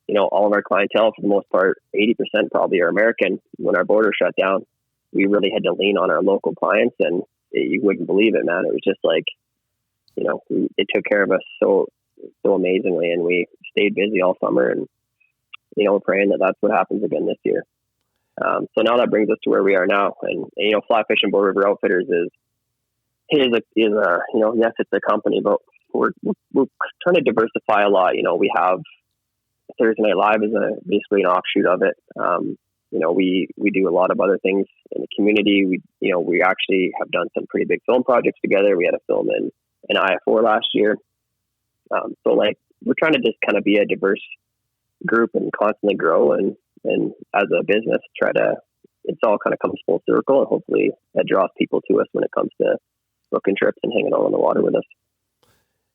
all of our clientele, for the most part, 80% probably are American. When our border shut down, we really had to lean on our local clients, and you wouldn't believe it, man. It was just like, it took care of us so amazingly, and we stayed busy all summer, and, we're praying that that's what happens again this year. So now that brings us to where we are now. And, Fly Fishing Bow River Outfitters is yes, it's a company, but we're trying to diversify a lot. We have Thursday Night Live is basically an offshoot of it. We do a lot of other things in the community. We actually have done some pretty big film projects together. We had a film in IF4 last year. So we're trying to just kind of be a diverse group and constantly grow, and as a business it's all kind of comes full circle, and hopefully that draws people to us when it comes to booking trips and hanging out on the water with us.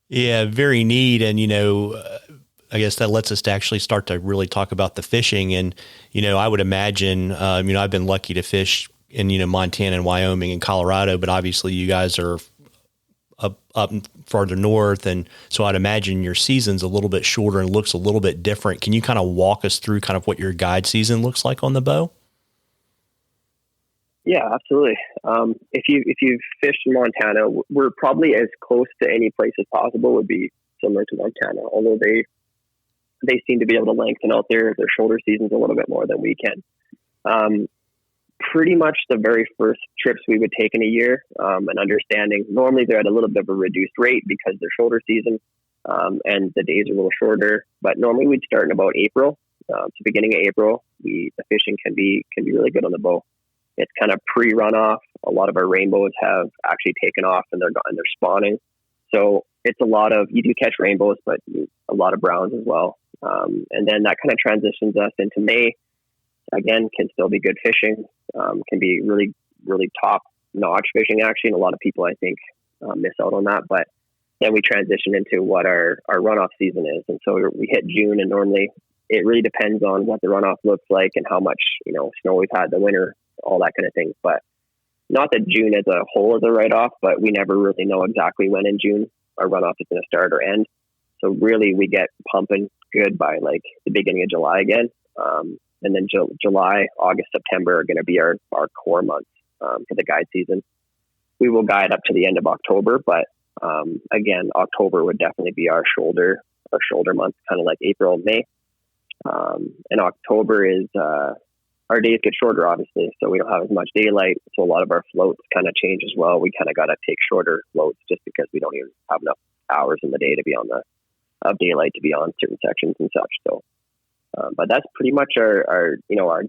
Yeah, very neat. And, I guess that lets us to actually start to really talk about the fishing. And, I would imagine, I've been lucky to fish in, Montana and Wyoming and Colorado, but obviously you guys are up farther north. And so I'd imagine your season's a little bit shorter and looks a little bit different. Can you kind of walk us through kind of what your guide season looks like on the bow? Yeah, absolutely. If you've fished in Montana, we're probably as close to any place as possible would be similar to Montana, although they seem to be able to lengthen out their shoulder seasons a little bit more than we can. Pretty much the very first trips we would take in a year, and understanding normally they're at a little bit of a reduced rate because they're shoulder season, and the days are a little shorter, but normally we'd start in about April. So beginning of April, the fishing can be really good on the bow. It's kind of pre-runoff. A lot of our rainbows have actually taken off and they're spawning. So it's a lot of, you do catch rainbows, but a lot of browns as well. And then that kind of transitions us into May. Again, can still be good fishing, can be really, really top notch fishing actually. And a lot of people, I think, miss out on that. But then we transition into what our runoff season is. And so we hit June, and normally it really depends on what the runoff looks like and how much, snow we've had the winter, all that kind of thing. But not that June as a whole is a write-off, but we never really know exactly when in June our runoff is going to start or end. So really we get pumping good by like the beginning of July again. And then July, August, September are going to be our core months for the guide season. We will guide up to the end of October, but again, October would definitely be our shoulder month, kind of like April and May. And October is our days get shorter, obviously, so we don't have as much daylight. So a lot of our floats kind of change as well. We kind of got to take shorter floats just because we don't even have enough hours in the day to be on of daylight to be on certain sections and such. So, but that's pretty much our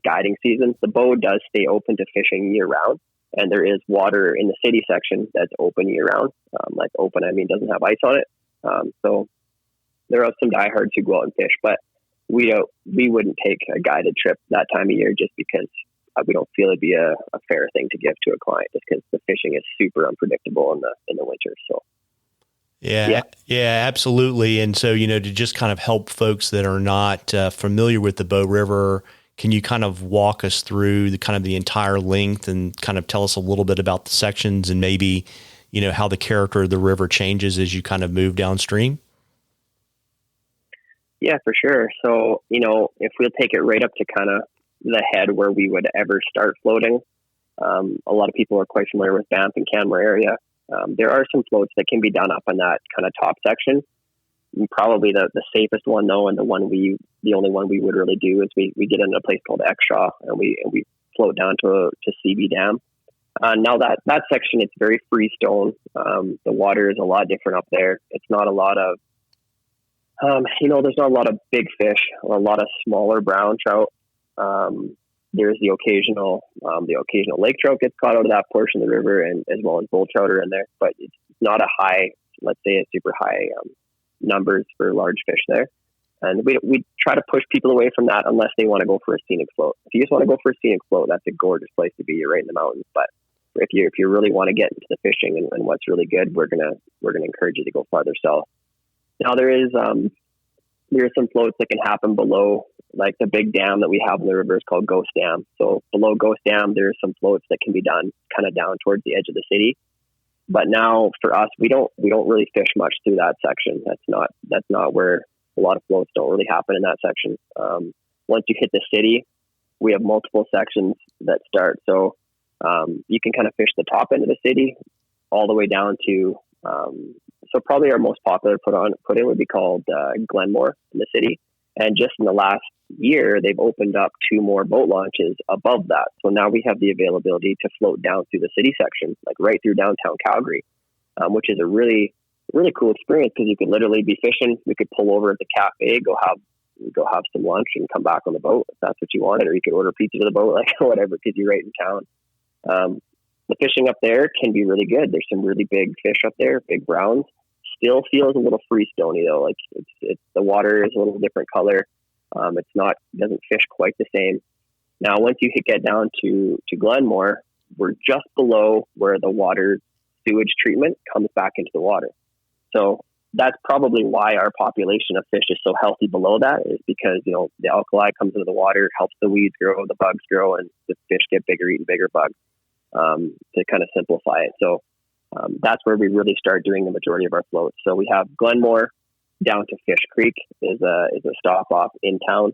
guiding season. The bow does stay open to fishing year round, and there is water in the city section that's open year round. Like open, I mean, doesn't have ice on it. So there are some diehards who go out and fish, but we wouldn't take a guided trip that time of year just because we don't feel it'd be a fair thing to give to a client, just because the fishing is super unpredictable in the winter. So. Yeah, absolutely. And so, to just kind of help folks that are not familiar with the Bow River, can you kind of walk us through the entire length and kind of tell us a little bit about the sections and maybe, how the character of the river changes as you kind of move downstream? Yeah, for sure. So, if we'll take it right up to kind of the head where we would ever start floating, a lot of people are quite familiar with Banff and Canmore area. There are some floats that can be done up on that kind of top section. And probably the safest one though, and the only one we would really do is we get into a place called Exshaw and we float down to CB Dam. Now that section, it's very freestone. The water is a lot different up there. It's not a lot of, there's not a lot of big fish or a lot of smaller brown trout. There's the occasional lake trout gets caught out of that portion of the river, and as well as bull trout are in there, but it's not a high, let's say a super high numbers for large fish there. And we try to push people away from that unless they want to go for a scenic float. If you just want to go for a scenic float, that's a gorgeous place to be. You're right in the mountains. But if you really want to get into the fishing and what's really good, we're gonna encourage you to go farther south. Now there are some floats that can happen below, like the big dam that we have in the river is called Ghost Dam. So below Ghost Dam, there's some floats that can be done kind of down towards the edge of the city. But now for us, we don't really fish much through that section. That's not where a lot of floats don't really happen in that section. Once you hit the city, we have multiple sections that start. So you can kind of fish the top end of the city all the way down to, so probably our most popular put in would be called Glenmore in the city. And just in the last year, they've opened up 2 more boat launches above that. So now we have the availability to float down through the city section, like right through downtown Calgary, which is a really, really cool experience because you could literally be fishing. We could pull over at the cafe, go have some lunch and come back on the boat if that's what you wanted, or you could order pizza to the boat, like whatever, because you're right in town. The fishing up there can be really good. There's some really big fish up there, big browns. Still feels a little freestone though. Like it's the water is a little different color. Doesn't fish quite the same. Now, once you get down to Glenmore, we're just below where the water sewage treatment comes back into the water. So that's probably why our population of fish is so healthy below that, is because, the alkali comes into the water, helps the weeds grow, the bugs grow, and the fish get bigger, eating bigger bugs, to kind of simplify it. So That's where we really start doing the majority of our floats. So we have Glenmore down to Fish Creek is a stop off in town.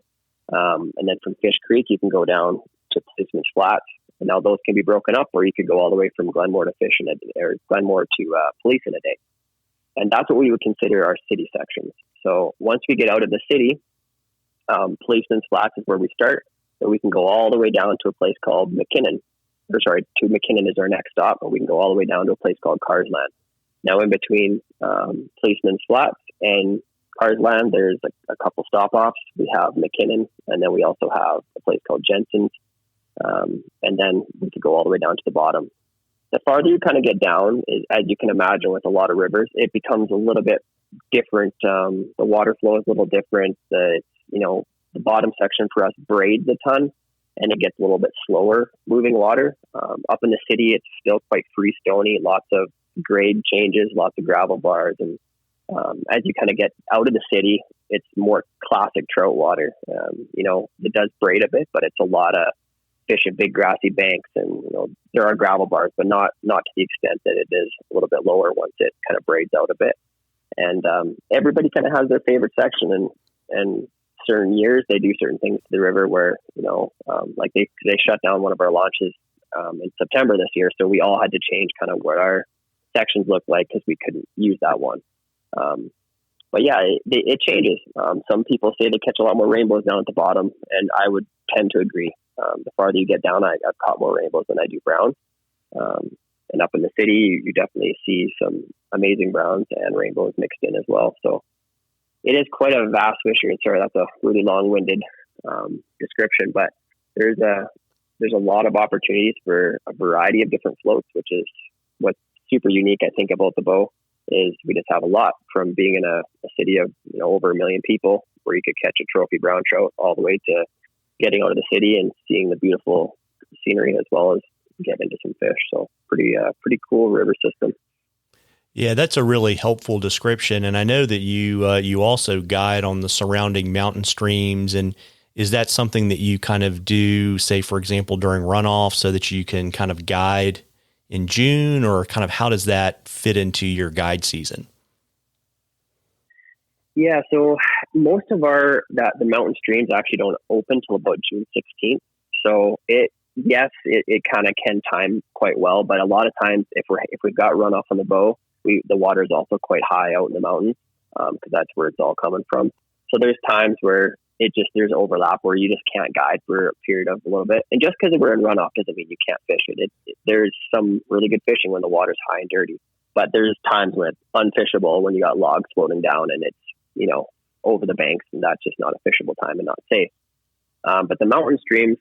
And then from Fish Creek, you can go down to Policeman's Flats. And now those can be broken up, or you could go all the way from Glenmore to or Glenmore to Police in a day. And that's what we would consider our city sections. So once we get out of the city, Policeman's Flats is where we start. So we can go all the way down to a place called McKinnon. To McKinnon is our next stop, and we can go all the way down to a place called Carsland. Now, in between Policeman's Flats and Carsland, there's a couple stop-offs. We have McKinnon, and then we also have a place called Jensen's. And then we could go all the way down to the bottom. The farther you kind of get down, as you can imagine with a lot of rivers, it becomes a little bit different. The water flow is a little different. The bottom section for us braids a ton, and it gets a little bit slower moving water. Up in the city, it's still quite freestony, lots of grade changes, lots of gravel bars. And as you kind of get out of the city, it's more classic trout water. It does braid a bit, but it's a lot of fish in big grassy banks, and there are gravel bars, but not to the extent that it is a little bit lower once it kind of braids out a bit. And everybody kind of has their favorite section, and certain years they do certain things to the river where like they shut down one of our launches in September this year, so we all had to change kind of what our sections look like because we couldn't use that one. But yeah, it changes. Some people say they catch a lot more rainbows down at the bottom, and I would tend to agree. The farther you get down, I've caught more rainbows than I do browns. And up in the city, you definitely see some amazing browns and rainbows mixed in as well. So it is quite a vast fishery. Sorry, that's a really long-winded description, but there's a lot of opportunities for a variety of different floats, which is what's super unique, I think, about the Bow. Is we just have a lot, from being in a city of over 1 million people where you could catch a trophy brown trout, all the way to getting out of the city and seeing the beautiful scenery as well as get into some fish. So pretty cool river system. Yeah, that's a really helpful description. And I know that you also guide on the surrounding mountain streams. And is that something that you kind of do, say, for example, during runoff, so that you can kind of guide in June, or kind of how does that fit into your guide season? Yeah, so most of the mountain streams actually don't open till about June 16th. So it kind of can time quite well, but a lot of times if we've got runoff on the Bow, the water is also quite high out in the mountains because that's where it's all coming from. So there's times where there's overlap where you just can't guide for a period of a little bit. And just because we're in runoff doesn't mean you can't fish it. There's some really good fishing when the water's high and dirty, but there's times when it's unfishable when you got logs floating down and it's, over the banks, and that's just not a fishable time and not safe. But the mountain streams,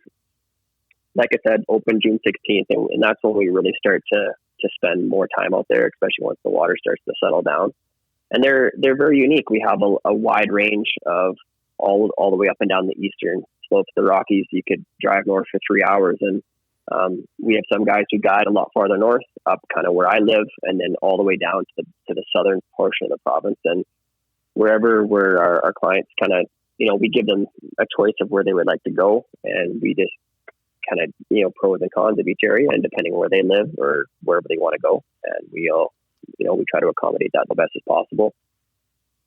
like I said, open June 16th, and that's when we really start to spend more time out there, especially once the water starts to settle down. And they're very unique. We have a wide range of all the way up and down the eastern slopes of the Rockies. You could drive north for 3 hours, and we have some guys who guide a lot farther north, up kind of where I live, and then all the way down to the southern portion of the province. And wherever our clients kind of, we give them a choice of where they would like to go, and we just kind of, pros and cons of each area, and depending on where they live or wherever they want to go. And we try to accommodate that the best as possible.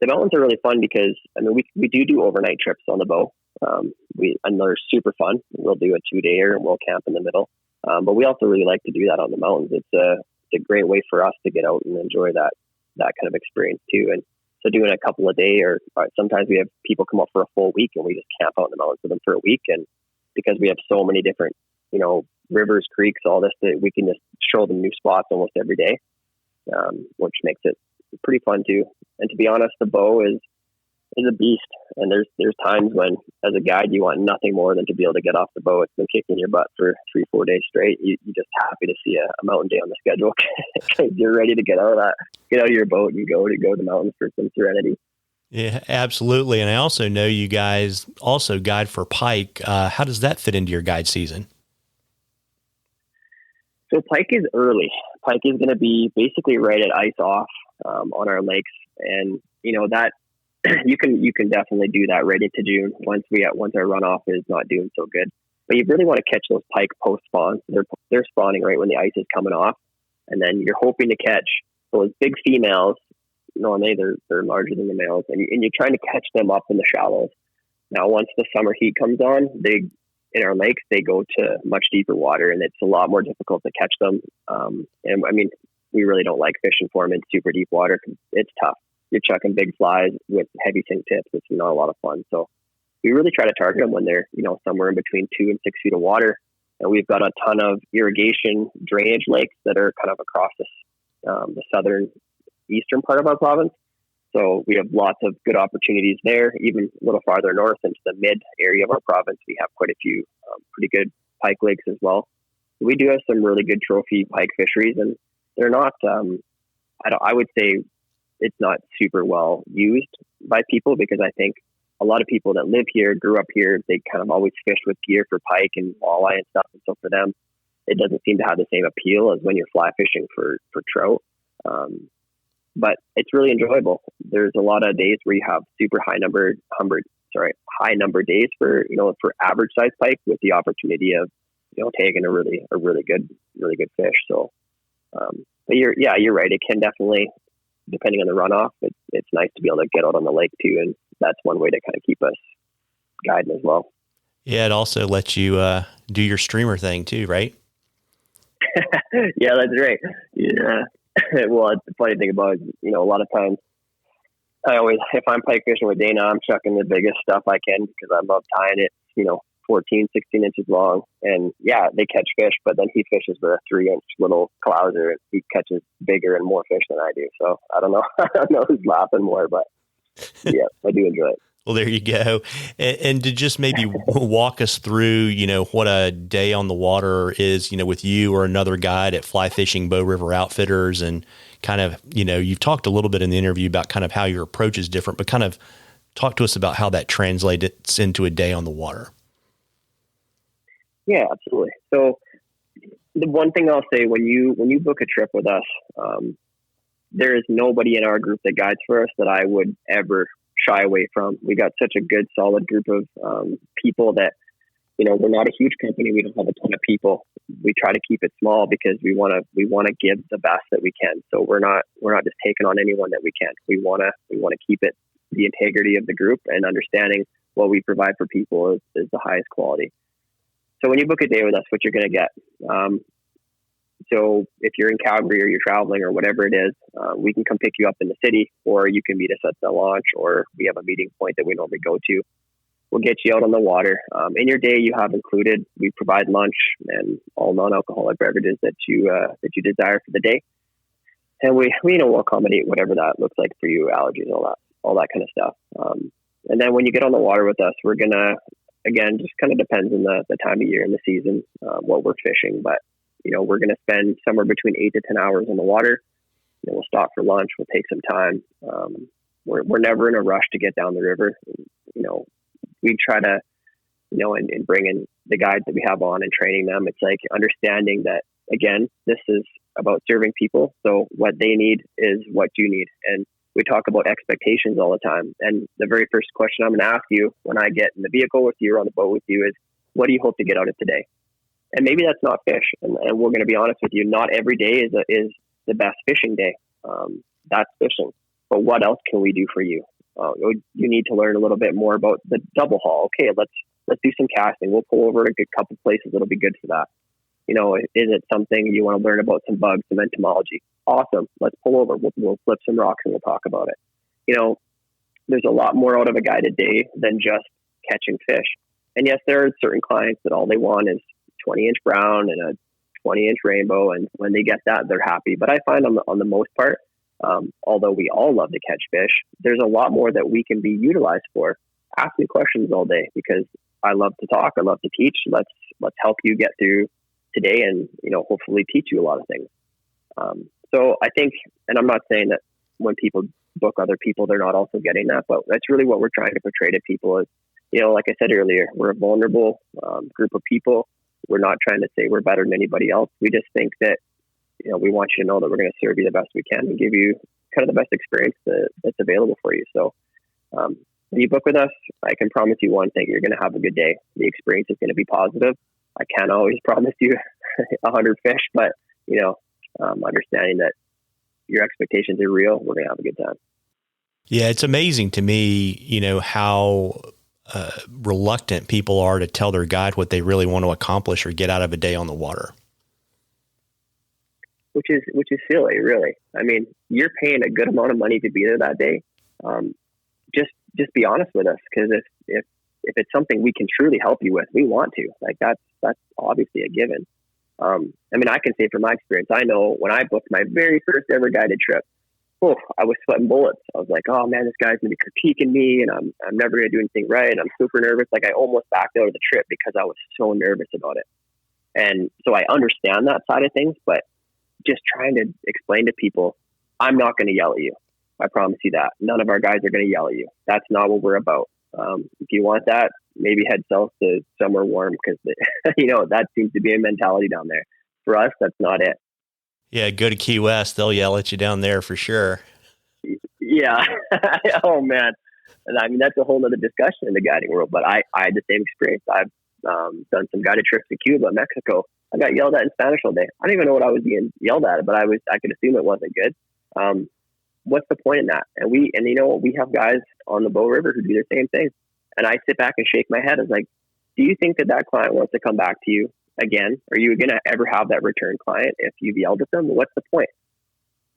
The mountains are really fun because, we do overnight trips on the Bow. And they're super fun. We'll do a 2-dayer and we'll camp in the middle. But we also really like to do that on the mountains. It's a great way for us to get out and enjoy that kind of experience too. And so doing a couple of days, or sometimes we have people come up for a full week and we just camp out in the mountains with them for a week. And because we have so many different, rivers, creeks, all this, that we can just show them new spots almost every day, which makes it pretty fun too. And to be honest, the Bow is a beast. And there's times when, as a guide, you want nothing more than to be able to get off the Bow. It's been kicking your butt for 3-4 days straight. You're just happy to see a mountain day on the schedule because you're ready to get out of your boat and go to the mountains for some serenity. Yeah, absolutely. And I also know you guys also guide for pike. How does that fit into your guide season? So pike is early. Pike is going to be basically right at ice off on our lakes, and that you can definitely do that right into June once our runoff is not doing so good. But you really want to catch those pike post spawn. They're spawning right when the ice is coming off, And then you're hoping to catch those big females. Normally they're larger than the males, and you're trying to catch them up in the shallows. Now, once the summer heat comes on, in our lakes, they go to much deeper water, and it's a lot more difficult to catch them. And I mean, we really don't like fishing for them in super deep water because it's tough. You're chucking big flies with heavy sink tips. It's not a lot of fun. So we really try to target them when they're, somewhere in between 2 and 6 feet of water. And we've got a ton of irrigation drainage lakes that are kind of across the southern eastern part of our province. So we have lots of good opportunities there. Even a little farther north into the mid area of our province, we have quite a few pretty good pike lakes as well. We do have some really good trophy pike fisheries, and they're not, I would say it's not super well used by people, because I think a lot of people that live here, grew up here, they kind of always fished with gear for pike and walleye and stuff. And so for them, it doesn't seem to have the same appeal as when you're fly fishing for trout. But it's really enjoyable. There's a lot of days where you have super high number days for average size pike, with the opportunity of, taking a really good fish. So, but you're right. It can definitely, depending on the runoff, it's nice to be able to get out on the lake too. And that's one way to kind of keep us guiding as well. Yeah. It also lets you, do your streamer thing too, right? Yeah, that's right. Yeah. Well, the funny thing about it, a lot of times if I'm pike fishing with Dana, I'm chucking the biggest stuff I can, because I love tying it, 14, 16 inches long. And yeah, they catch fish, but then he fishes with a 3-inch little clouser, and he catches bigger and more fish than I do. So I don't know. I don't know who's laughing more, but yeah, I do enjoy it. Well, there you go. And to just maybe walk us through, what a day on the water is, with you or another guide at Fly Fishing Bow River Outfitters, and kind of, you've talked a little bit in the interview about kind of how your approach is different, but kind of talk to us about how that translates into a day on the water. Yeah, absolutely. So the one thing I'll say, when you book a trip with us, there is nobody in our group that guides for us that I would ever shy away from. We got such a good, solid group of people that, we're not a huge company. We don't have a ton of people. We try to keep it small because we want to give the best that we can. So we're not just taking on anyone that we can. We want to keep it, the integrity of the group, and understanding what we provide for people is the highest quality. So when you book a day with us, what you're going to get. So if you're in Calgary or you're traveling or whatever it is, we can come pick you up in the city, or you can meet us at the launch, or we have a meeting point that we normally go to. We'll get you out on the water. In your day, you have included, we provide lunch and all non-alcoholic beverages that you desire for the day. And we'll accommodate whatever that looks like for you, allergies, all that kind of stuff. And then when you get on the water with us, we're going to, again, just kind of depends on the time of year and the season, what we're fishing. But, we're going to spend somewhere between 8 to 10 hours on the water. We'll stop for lunch. We'll take some time. We're never in a rush to get down the river. We try to, and bringing the guides that we have on and training them. It's like understanding that, again, this is about serving people. So what they need is what you need. And we talk about expectations all the time. And the very first question I'm going to ask you when I get in the vehicle with you or on the boat with you is, what do you hope to get out of today? And maybe that's not fish. And we're going to be honest with you. Not every day is the best fishing day. That's fishing. But what else can we do for you? You need to learn a little bit more about the double haul. Okay, let's do some casting. We'll pull over to a couple places that'll be good for that. Is it something you want to learn about, some bugs, some entomology? Awesome. Let's pull over. We'll flip some rocks and we'll talk about it. There's a lot more out of a guided day than just catching fish. And yes, there are certain clients that all they want is 20-inch brown and a 20-inch rainbow. And when they get that, they're happy. But I find on the most part, although we all love to catch fish, there's a lot more that we can be utilized for. Ask me questions all day, because I love to talk. I love to teach. Let's help you get through today and, hopefully teach you a lot of things. So I think, and I'm not saying that when people book other people, they're not also getting that, but that's really what we're trying to portray to people is, like I said earlier, we're a vulnerable group of people. We're not trying to say we're better than anybody else. We just think that, we want you to know that we're going to serve you the best we can and give you kind of the best experience that's available for you. So when you book with us, I can promise you one thing: you're going to have a good day. The experience is going to be positive. I can't always promise you 100 fish, but understanding that your expectations are real. We're going to have a good time. Yeah, it's amazing to me, how reluctant people are to tell their guide what they really want to accomplish or get out of a day on the water. Which is silly, really. I mean, you're paying a good amount of money to be there that day. Just be honest with us, because if it's something we can truly help you with, we want to. Like that's obviously a given. I mean, I can say from my experience, I know when I booked my very first ever guided trip, I was sweating bullets. I was like, oh man, this guy's gonna be critiquing me, and I'm never gonna do anything right. I'm super nervous. Like I almost backed out of the trip because I was so nervous about it. And so I understand that side of things, but just trying to explain to people, I'm not going to yell at you. I promise you that. None of our guys are going to yell at you. That's not what we're about. If you want that, maybe head south to somewhere warm, because that seems to be a mentality down there. For us, that's not it. Yeah, go to Key West. They'll yell at you down there for sure. Yeah. Oh man. And I mean, that's a whole other discussion in the guiding world, but I had the same experience. I've done some guided trips to Cuba, Mexico. I got yelled at in Spanish all day. I don't even know what I was being yelled at, but I could assume it wasn't good. What's the point in that? And we have guys on the Bow River who do the same thing. And I sit back and shake my head. I was like, do you think that client wants to come back to you again? Are you going to ever have that return client if you've yelled at them? What's the point?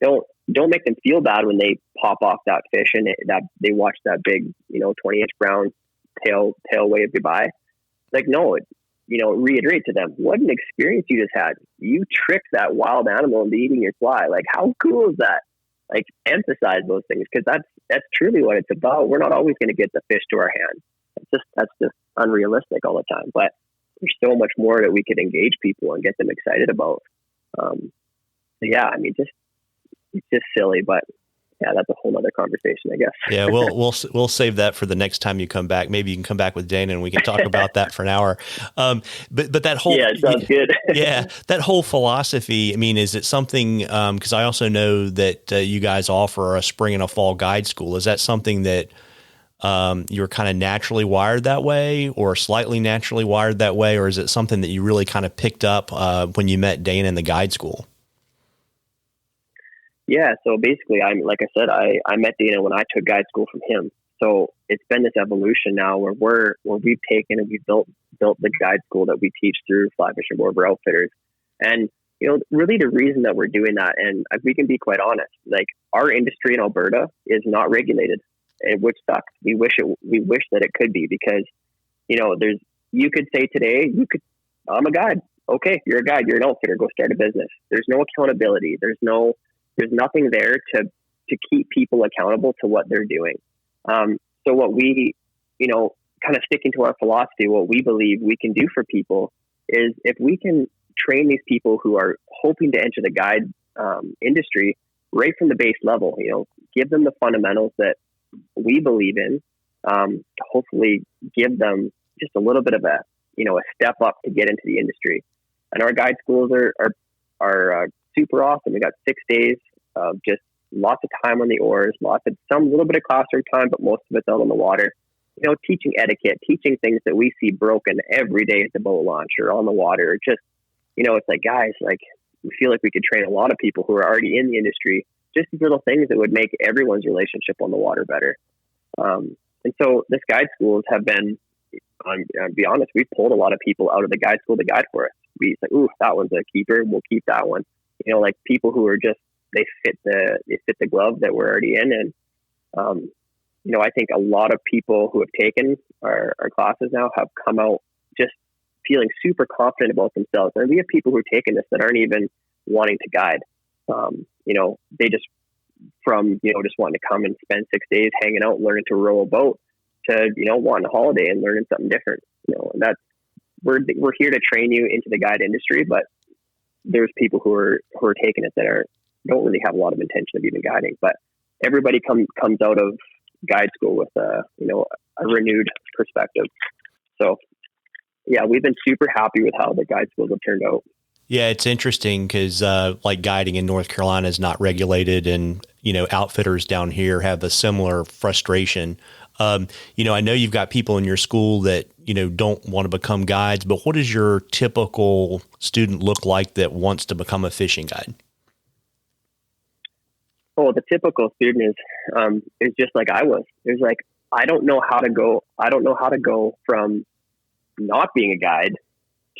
Don't make them feel bad when they pop off that fish and that they watch that big, 20-inch brown tail wave goodbye. Like, no, reiterate to them, what an experience you just had. You tricked that wild animal into eating your fly. Like, how cool is that? Like, emphasize those things, because that's truly what it's about. We're not always going to get the fish to our hand. That's just unrealistic all the time. But there's so much more that we could engage people and get them excited about. So yeah, I mean, it's just silly, but yeah, that's a whole other conversation, I guess. Yeah, we'll save that for the next time you come back. Maybe you can come back with Dana and we can talk about that for an hour. But that whole sounds good. Yeah, that whole philosophy. I mean, is it something? Because I also know that you guys offer a spring and a fall guide school. Is that something that you're kind of naturally wired that way, or slightly naturally wired that way, or is it something that you really kind of picked up when you met Dana in the guide school? Yeah, so basically, I met Dana when I took guide school from him. So it's been this evolution now where we've taken and we've built the guide school that we teach through Fly Fishing Bow River Outfitters. And really the reason that we're doing that, and we can be quite honest, like our industry in Alberta is not regulated, which sucks. We wish that it could be, because you could say today, I'm a guide. Okay, you're a guide. You're an outfitter. Go start a business. There's no accountability. There's nothing there to keep people accountable to what they're doing. So what we, kind of sticking to our philosophy, what we believe we can do for people is, if we can train these people who are hoping to enter the guide industry right from the base level, give them the fundamentals that we believe in, hopefully give them just a little bit of a step up to get into the industry. And our guide schools are super awesome. We got 6 days of just lots of time on the oars, some little bit of classroom time, but most of it's out on the water. Teaching etiquette, teaching things that we see broken every day at the boat launch or on the water. Or just, it's like, guys, like, we feel like we could train a lot of people who are already in the industry, just these little things that would make everyone's relationship on the water better. And so this guide schools have been, I'll be honest, we've pulled a lot of people out of the guide school to guide for us. We say, ooh, that one's a keeper. We'll keep that one. Like people who are just, they fit the glove that we're already in. And, I think a lot of people who have taken our classes now have come out just feeling super confident about themselves. And we have people who are taking this that aren't even wanting to guide. They just, from, just wanting to come and spend 6 days hanging out, learning to row a boat, to, wanting a holiday and learning something different. And that's, we're here to train you into the guide industry, but there's people who are taking it that don't really have a lot of intention of even guiding. But everybody comes out of guide school with a renewed perspective. So yeah, we've been super happy with how the guide schools have turned out. Yeah, it's interesting because like guiding in North Carolina is not regulated, and outfitters down here have a similar frustration. I know you've got people in your school that don't want to become guides, but what does your typical student look like that wants to become a fishing guide? Oh, the typical student is just like I was. It's like, I don't know how to go. I don't know how to go from not being a guide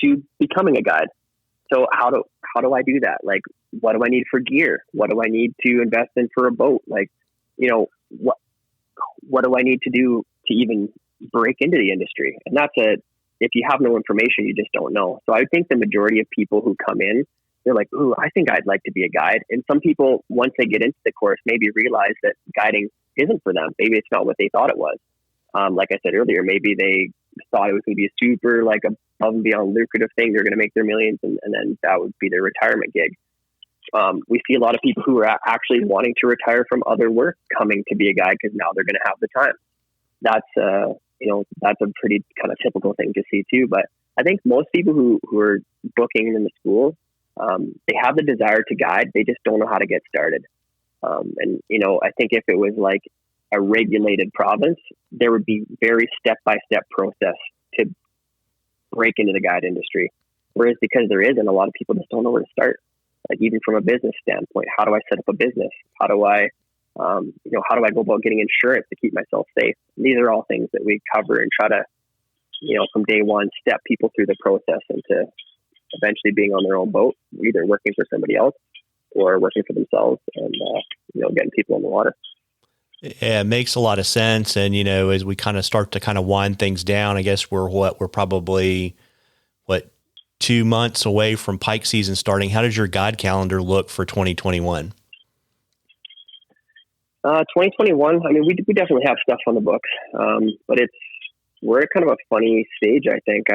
to becoming a guide. So how do I do that? Like, what do I need for gear? What do I need to invest in for a boat? Like, what do I need to do to even break into the industry? And if you have no information, you just don't know. So I think the majority of people who come in, they're like, ooh, I think I'd like to be a guide. And some people, once they get into the course, maybe realize that guiding isn't for them. Maybe it's not what they thought it was. Like I said earlier, maybe they thought it was going to be a super like above and beyond lucrative thing. They're going to make their millions, and then that would be their retirement gig. We see a lot of people who are actually wanting to retire from other work coming to be a guide because now they're going to have the time. That's a pretty kind of typical thing to see too. But I think most people who are booking in the school, they have the desire to guide. They just don't know how to get started. I think if it was like a regulated province, there would be very step-by-step process to break into the guide industry. Whereas because there isn't, a lot of people just don't know where to start. Like even from a business standpoint, how do I set up a business? How do I go about getting insurance to keep myself safe? And these are all things that we cover and try to, from day one, step people through the process into eventually being on their own boat, either working for somebody else or working for themselves and, getting people on the water. Yeah, it makes a lot of sense. And, as we kind of start to kind of wind things down, I guess we're probably 2 months away from pike season starting. How does your guide calendar look for 2021? 2021, I mean, we definitely have stuff on the books, but we're at kind of a funny stage, I think.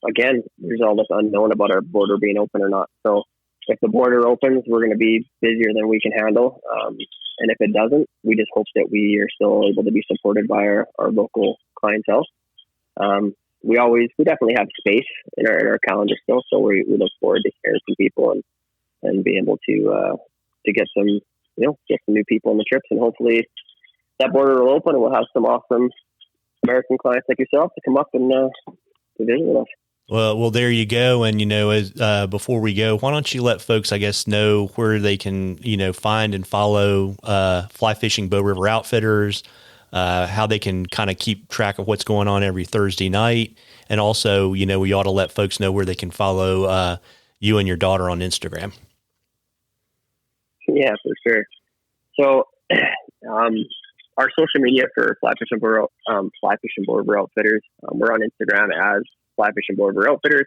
Again, there's all this unknown about our border being open or not. So if the border opens, we're going to be busier than we can handle. And if it doesn't, we just hope that we are still able to be supported by our local clientele. We definitely have space in our calendar still. So we look forward to hearing from people and being able to get some, get some new people on the trips, and hopefully that border will open and we'll have some awesome American clients like yourself to come up and to visit with us. Well, there you go. And, before we go, why don't you let folks, I guess, know where they can, find and follow Fly Fishing Bow River Outfitters, how they can kind of keep track of what's going on every Thursday night. And also, we ought to let folks know where they can follow you and your daughter on Instagram. Yeah, for sure. So our social media for Fly Fishing Bow River Outfitters, we're on Instagram as Fly Fishing Bow River Outfitters.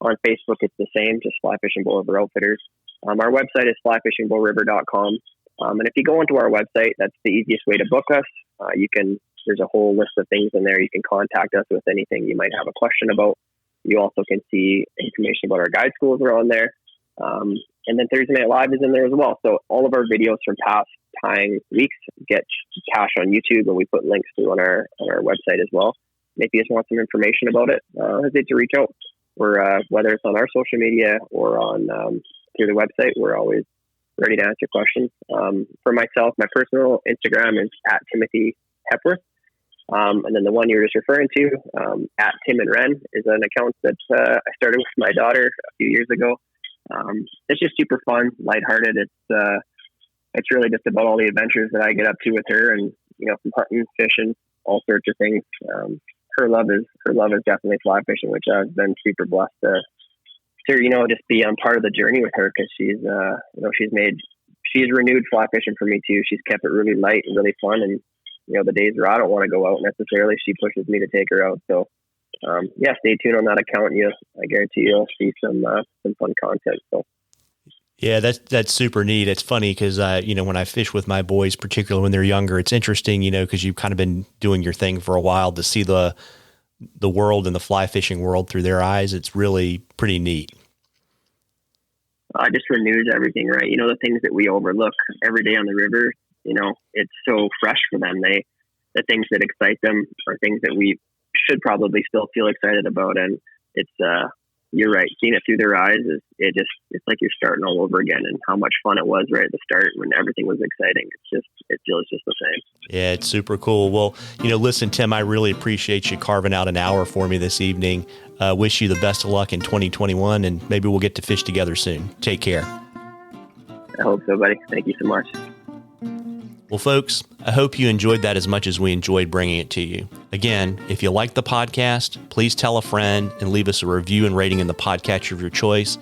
On Facebook, it's the same, just Fly Fishing Bow River Outfitters. Our website is flyfishingbowriver.com. And if you go onto our website, that's the easiest way to book us. There's a whole list of things in there. You can contact us with anything you might have a question about. You also can see information about our guide schools are on there. And then Thursday Night Live is in there as well. So all of our videos from past tying weeks get cached on YouTube, and we put links to on our website as well. And if you just want some information about it, hesitate to reach out. We're whether it's on our social media or on through the website, we're always ready to answer questions. For myself, my personal Instagram is at Timothy Hepworth. And then the one you were just referring to, at Tim and Ren, is an account that I started with my daughter a few years ago. It's just super fun, lighthearted. It's really just about all the adventures that I get up to with her, and from hunting, fishing, all sorts of things. Her love is definitely fly fishing, which I've been super blessed to just be on part of the journey with her, because she's renewed fly fishing for me too. She's kept it really light and really fun, and the days where I don't want to go out necessarily, she pushes me to take her out. So stay tuned on that account. I guarantee you'll see some fun content. So. Yeah, that's super neat. It's funny because, when I fish with my boys, particularly when they're younger, it's interesting, because you've kind of been doing your thing for a while, to see the world and the fly fishing world through their eyes. It's really pretty neat. It just renews everything, right? The things that we overlook every day on the river, it's so fresh for them. The things that excite them are things that we should probably still feel excited about. And it's, you're right. Seeing it through their eyes it's like you're starting all over again, and how much fun it was right at the start when everything was exciting. It feels just the same. Yeah, it's super cool. Well, listen, Tim, I really appreciate you carving out an hour for me this evening. Wish you the best of luck in 2021, and maybe we'll get to fish together soon. Take care. I hope so, buddy. Thank you so much. Well, folks, I hope you enjoyed that as much as we enjoyed bringing it to you. Again, if you like the podcast, please tell a friend and leave us a review and rating in the podcatcher of your choice.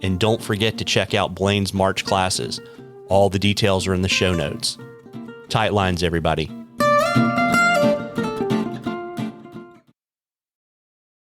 And don't forget to check out Blaine's March classes. All the details are in the show notes. Tight lines, everybody.